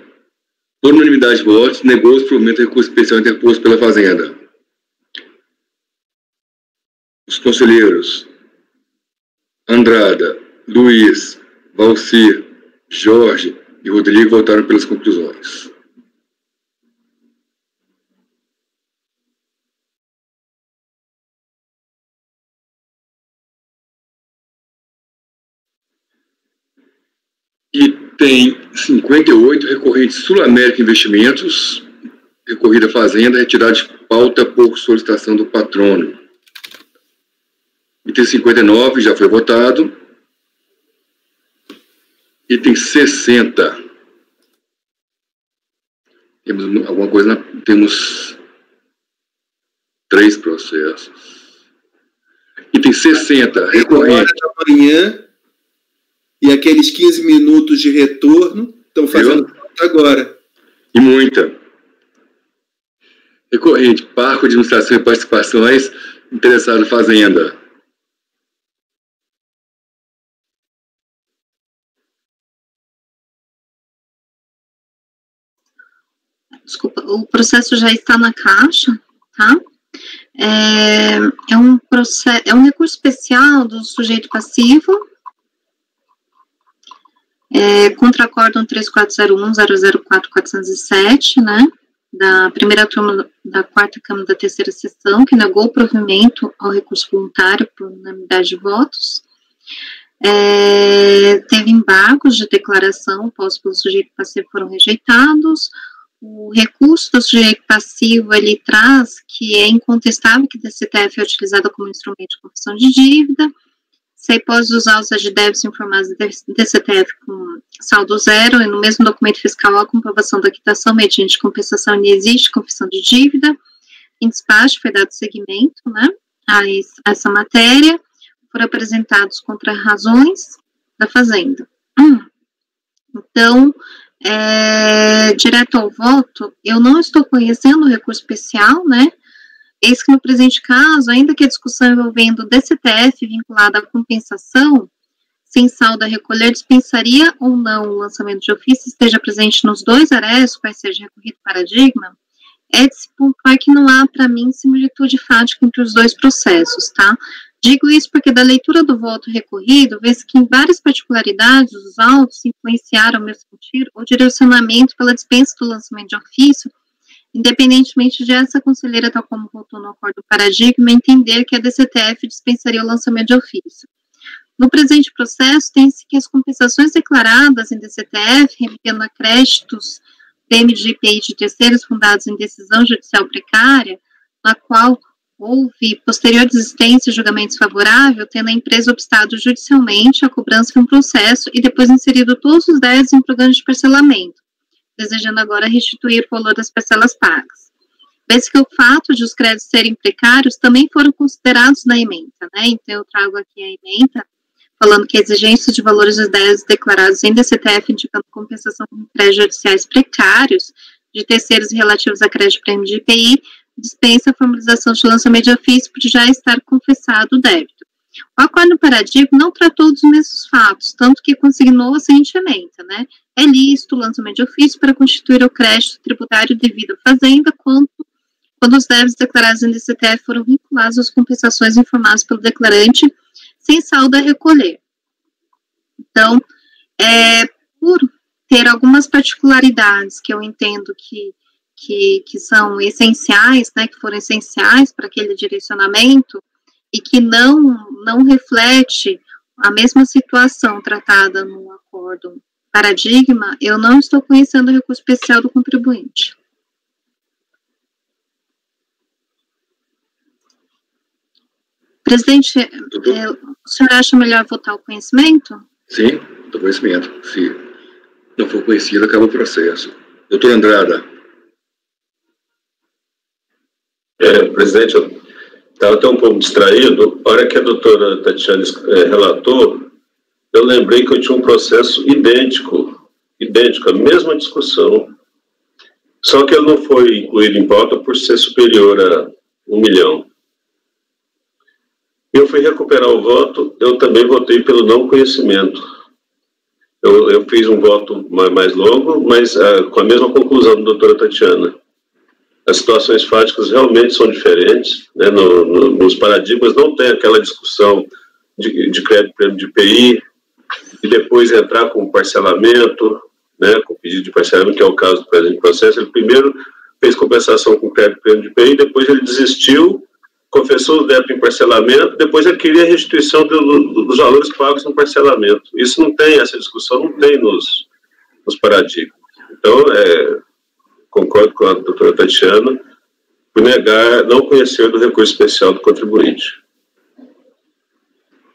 por unanimidade de votos, negou-se o provimento de recurso especial interposto pela Fazenda. Os conselheiros Andrada, Luiz, Valcir, Jorge e Rodrigo votaram pelas conclusões. E tem 58 recorrentes Sul América Investimentos, recorrida à Fazenda, retirada de pauta por solicitação do patrono. Item 59 já foi votado. Item 60. Temos alguma coisa? Temos 3 processos. Item 60, recorrente. Da manhã e aqueles 15 minutos de retorno estão fazendo falta agora. E muita. Recorrente, Parco de Administração e Participações, interessado em Fazenda. Desculpa, o processo já está na caixa, tá? é um recurso especial do sujeito passivo, contra acórdão 3401-004-407, né, da primeira turma da quarta Câmara da terceira sessão, que negou o provimento ao recurso voluntário por unanimidade de votos. Teve embargos de declaração postos pelo sujeito passivo foram rejeitados. O recurso do sujeito passivo, ele traz que é incontestável que a DCTF é utilizada como instrumento de confissão de dívida. Se a hipótese dos autos de débitos informados da DCTF com saldo zero, e no mesmo documento fiscal a comprovação da quitação mediante compensação e existe confissão de dívida. Em despacho foi dado seguimento, né, a essa matéria, foram apresentados contrarrazões da Fazenda. Então, direto ao voto, eu não estou conhecendo o recurso especial, né? Eis que no presente caso, ainda que a discussão envolvendo o DCTF vinculada à compensação, sem saldo a recolher, dispensaria ou não o lançamento de ofício, esteja presente nos dois arestos, quais seja recorrido paradigma, é de se pontuar que não há, para mim, similitude fática entre os dois processos, tá? Digo isso porque da leitura do voto recorrido, vê-se que em várias particularidades os autos influenciaram meu sentido ou direcionamento pela dispensa do lançamento de ofício, independentemente de essa conselheira, tal como votou no acordo do paradigma, entender que a DCTF dispensaria o lançamento de ofício. No presente processo, tem-se que as compensações declaradas em DCTF, remetendo a créditos prêmio de IPI de terceiros fundados em decisão judicial precária, na qual houve posterior desistência e julgamento desfavorável, tendo a empresa obstado judicialmente a cobrança de um processo e depois inserido todos os débitos em programa de parcelamento, desejando agora restituir o valor das parcelas pagas. Vê-se que o fato de os créditos serem precários também foram considerados na ementa, né? Então eu trago aqui a ementa, falando que a exigência de valores dos débitos declarados em DCTF, indicando compensação com créditos judiciais precários de terceiros relativos a crédito prêmio de IPI, dispensa a formalização de lançamento de ofício por já estar confessado o débito. O acordo paradigma não tratou dos mesmos fatos, tanto que consignou a seguinte ementa, né? É lícito o lançamento de ofício para constituir o crédito tributário devido à Fazenda, quando os débitos declarados em DCTF foram vinculados às compensações informadas pelo declarante sem saldo a recolher. Então, por ter algumas particularidades que eu entendo que são essenciais, né, que foram essenciais para aquele direcionamento e que não reflete a mesma situação tratada no acordo paradigma, eu não estou conhecendo o recurso especial do contribuinte. Presidente, o senhor acha melhor votar o conhecimento? Sim, do conhecimento. Se não for conhecido, acaba o processo. Doutor Andrada. Presidente, eu estava até um pouco distraído. A hora que a doutora Tatiana relatou, eu lembrei que eu tinha um processo idêntico, a mesma discussão, só que ele não foi incluído em pauta por ser superior a 1 milhão. Eu fui recuperar o voto, eu também votei pelo não conhecimento. Eu fiz um voto mais longo, mas com a mesma conclusão da doutora Tatiana. As situações fáticas realmente são diferentes, né? Nos paradigmas não tem aquela discussão de crédito prêmio de IPI, e depois entrar com parcelamento, né, com pedido de parcelamento, que é o caso do presente processo. Ele primeiro fez compensação com crédito prêmio de IPI, depois ele desistiu, confessou o débito em parcelamento, depois ele queria a restituição dos valores pagos no parcelamento. Isso não tem, essa discussão não tem nos paradigmas. Então, concordo com a doutora Tatiana, por negar, não conhecer do recurso especial do contribuinte.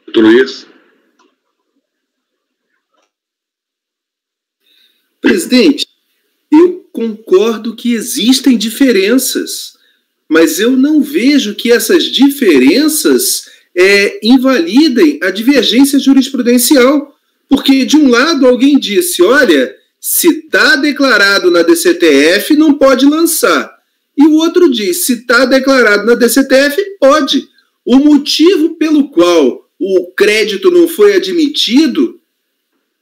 Doutor Luiz. Presidente, eu concordo que existem diferenças, mas eu não vejo que essas diferenças invalidem a divergência jurisprudencial, porque de um lado alguém disse, olha, se está declarado na DCTF, não pode lançar. E o outro diz, se está declarado na DCTF, pode. O motivo pelo qual o crédito não foi admitido,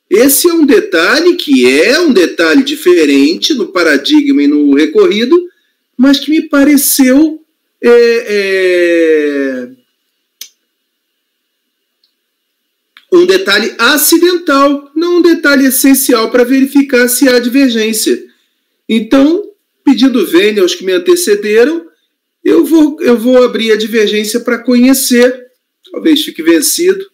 esse é um detalhe que é um detalhe diferente no paradigma e no recorrido, mas que me pareceu um detalhe acidental, não um detalhe essencial para verificar se há divergência. Então, pedindo vênia aos que me antecederam, eu vou abrir a divergência para conhecer, talvez fique vencido.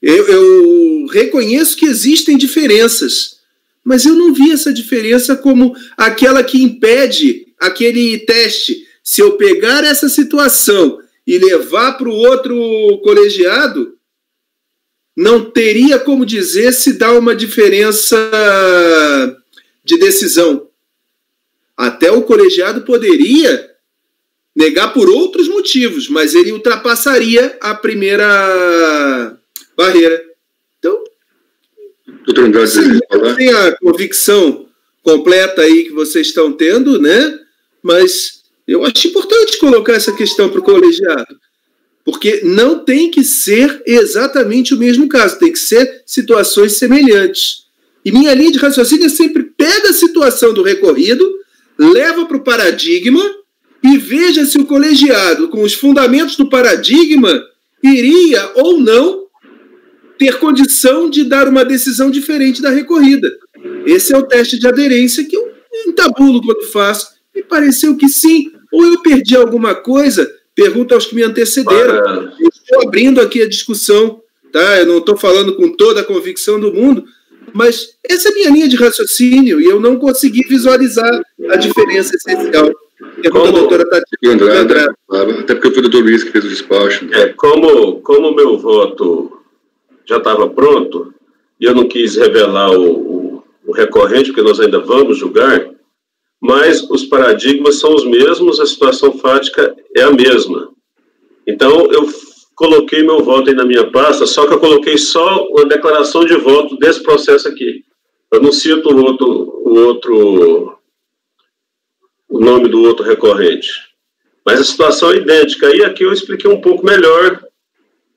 Eu reconheço que existem diferenças, mas eu não vi essa diferença como aquela que impede aquele teste. Se eu pegar essa situação e levar para o outro colegiado, não teria como dizer se dá uma diferença de decisão. Até o colegiado poderia negar por outros motivos, mas ele ultrapassaria a primeira barreira. Então, eu tenho a convicção completa aí que vocês estão tendo, né? Mas eu acho importante colocar essa questão para o colegiado, porque não tem que ser exatamente o mesmo caso, tem que ser situações semelhantes. E minha linha de raciocínio é sempre pega a situação do recorrido, leva para o paradigma e veja se o colegiado, com os fundamentos do paradigma, iria ou não ter condição de dar uma decisão diferente da recorrida. Esse é o teste de aderência que eu entabulo quando faço. Me pareceu que sim, ou eu perdi alguma coisa, pergunta aos que me antecederam. Eu estou abrindo aqui a discussão, tá? Eu não estou falando com toda a convicção do mundo, mas essa é a minha linha de raciocínio e eu não consegui visualizar a diferença essencial. Pergunta a doutora Tatiana. Até porque foi o doutor Luiz que fez o despacho. Como o meu voto já estava pronto, e eu não quis revelar o recorrente, porque nós ainda vamos julgar, mas os paradigmas são os mesmos, a situação fática é a mesma. Então, eu coloquei meu voto aí na minha pasta, só que eu coloquei só uma declaração de voto desse processo aqui. Eu não cito o nome do outro recorrente. Mas a situação é idêntica. E aqui eu expliquei um pouco melhor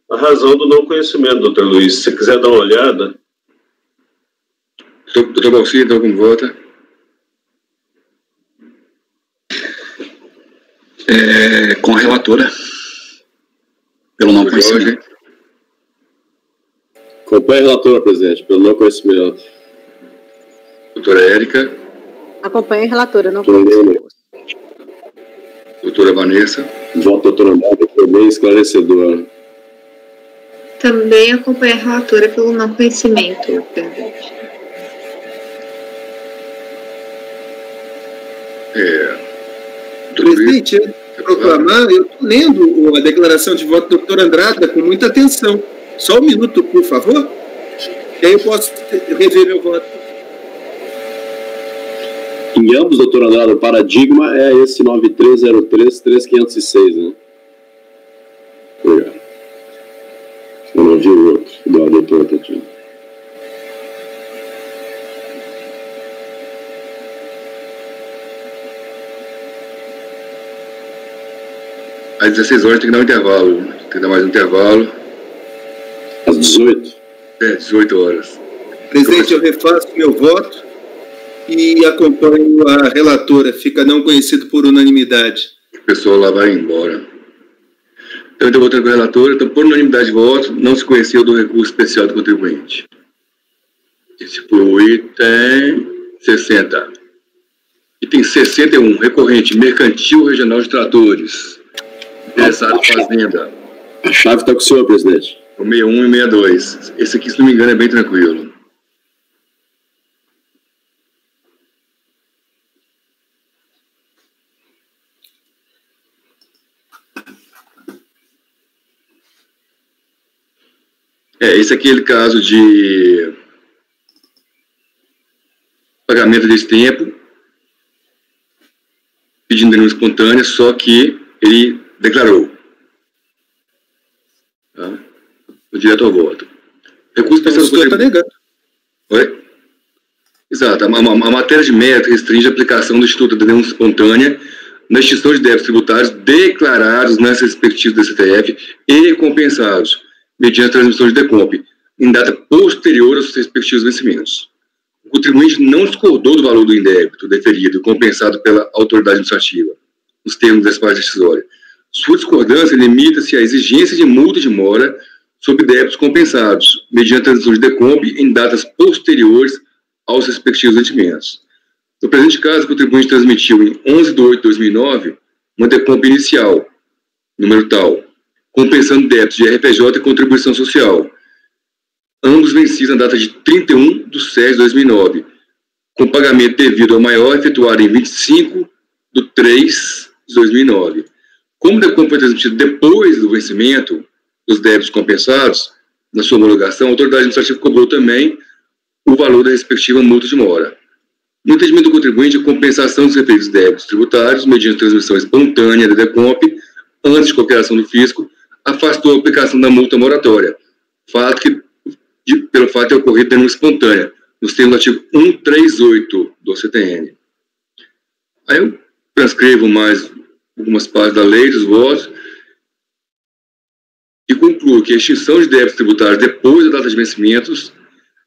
a razão do não conhecimento, doutor Luiz. Se você quiser dar uma olhada. Doutor Balsi, então, como vota? Com a relatora. Pelo não conhecimento. Acompanhe a relatora, presidente, pelo não conhecimento. Doutora Érica. Acompanhe a relatora, não conhecimento. Doutora Vanessa. Voto, doutora Amanda, foi bem esclarecedor. Também acompanhe a relatora pelo não conhecimento, presidente. Presidente, antes de proclamar, eu estou lendo a declaração de voto do doutor Andrada com muita atenção. Só um minuto, por favor. E aí eu posso rever meu voto. Em ambos, doutor Andrada, o paradigma é esse 9303-3506, né? Obrigado. Eu não vi o outro, da doutora Tatiana. Às 16 horas tem que dar um intervalo. Tem que dar mais um intervalo. Às 18? 18 horas. Presidente, eu refaço meu voto e acompanho a relatora. Fica não conhecido por unanimidade. O pessoal lá vai embora. Então, eu estou votando com a relatora. Então, por unanimidade de voto, não se conheceu do recurso especial do contribuinte. Esse por o item 60. Item 61, recorrente, mercantil regional de tratores. Interessado em fazenda. A chave está com o senhor, presidente. O 61 e 62. Esse aqui, se não me engano, é bem tranquilo. Esse aqui é aquele caso de pagamento desse tempo, pedindo denúncia espontânea, só que ele declarou. Tá? Direto ao voto. Recurso especial do está negando. Oi? Exato. A matéria de mérito restringe a aplicação do Instituto da Denúncia Espontânea na extinção de débitos tributários declarados nas respectivas do STF e compensados, mediante a transmissão de DECOMP, em data posterior aos respectivos vencimentos. O contribuinte não discordou do valor do indébito deferido e compensado pela autoridade administrativa. nos termos dessa parte decisória. Sua discordância limita-se à exigência de multa de mora sobre débitos compensados, mediante a transição de decomp em datas posteriores aos respectivos vencimentos. No presente caso, o contribuinte transmitiu em 11 de 8 de 2009 uma decomp inicial, número tal, compensando débitos de RPJ e contribuição social, ambos vencidos na data de 31 de 7 de 2009, com pagamento devido ao maior efetuado em 25 de 3 de 2009. Como o decomp foi transmitido depois do vencimento dos débitos compensados, na sua homologação, a autoridade administrativa cobrou também o valor da respectiva multa de mora. No entendimento do contribuinte, a compensação dos referidos débitos tributários, mediante transmissão espontânea da decomp, antes de qualquer ação do fisco, afastou a aplicação da multa moratória, pelo fato de ter ocorrido denúncia espontânea, nos termos do artigo 138 do CTN. Aí eu transcrevo mais algumas partes da lei, dos votos, e concluo que a extinção de débitos tributários depois da data de vencimentos,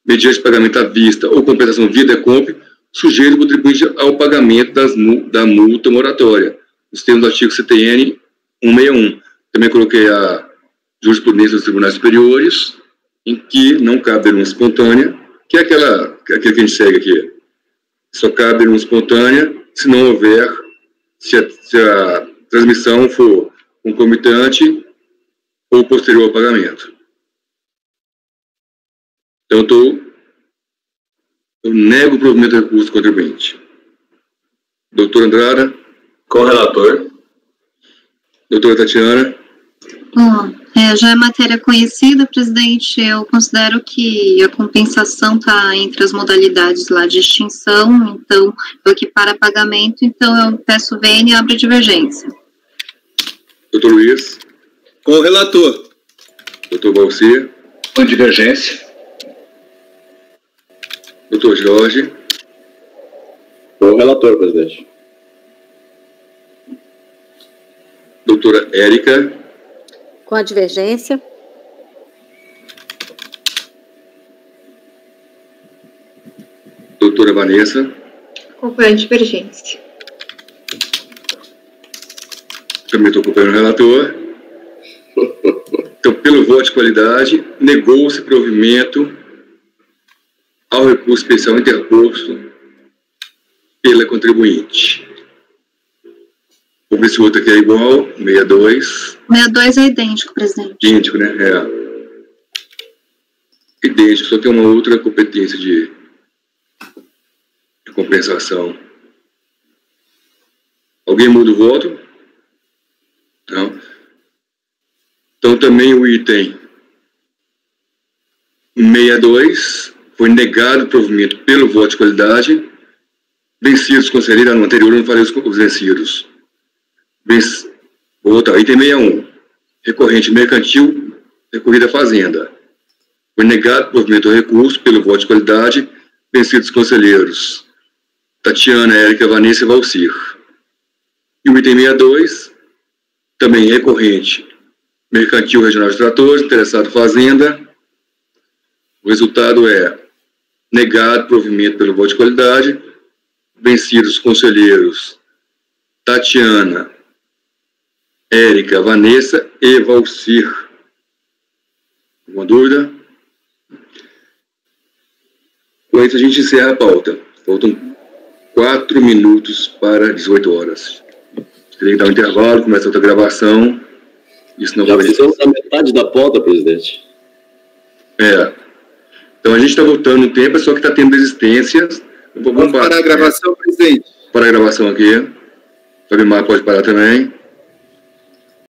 mediante pagamento à vista ou compensação via decomp, sujeita o contribuinte ao pagamento da multa moratória, nos termos do artigo CTN 161. Também coloquei a jurisprudência dos tribunais superiores, em que não cabe denúncia espontânea, que é aquele que a gente segue aqui. Só cabe denúncia espontânea se não houver, se a transmissão for concomitante ou posterior ao pagamento. Então, eu nego o provimento do recurso do contribuinte. Doutor Andrada. Com relator. Doutora Tatiana. Bom, já é matéria conhecida, presidente. Eu considero que a compensação está entre as modalidades lá de extinção, então, eu aqui para pagamento, então eu peço VN e abro divergência. Doutor Luiz. Com o relator. Doutor Balcia. Com divergência. Doutor Jorge. Com o relator, presidente. Doutora Érica. Com a divergência. Doutora Vanessa. Acompanho a divergência. Também estou acompanhando o relator. Então, pelo voto de qualidade, negou-se provimento ao recurso especial interposto pela contribuinte. Vou ver se o outro aqui é igual, 62. 62 é idêntico, presidente. Idêntico, né? Idêntico, só tem uma outra competência de compensação. Alguém muda o voto? Não. Então, também o item 62 foi negado o provimento pelo voto de qualidade. Vencidos, conselheiro, no anterior eu não falei os vencidos. Vou voltar, item 61. Recorrente mercantil, recorrida à fazenda. Foi negado o provimento ao recurso pelo voto de qualidade. Vencidos, conselheiros Tatiana, Érica, Vanessa e Valcir. E o item 62, também recorrente mercantil regional de tratores, interessado fazenda. O resultado é negado provimento pelo voto de qualidade. Vencidos conselheiros Tatiana, Érica, Vanessa e Valcir. Alguma dúvida? Com isso a gente encerra a pauta. Faltam 4 minutos para 18 horas. Teria que dar um intervalo, começa outra gravação. Isso não já vai... fizemos a metade da pauta, presidente. Então a gente está voltando no tempo, só que está tendo resistências. Vamos parar a gravação, presidente. Para a gravação aqui. Fabimar pode parar também.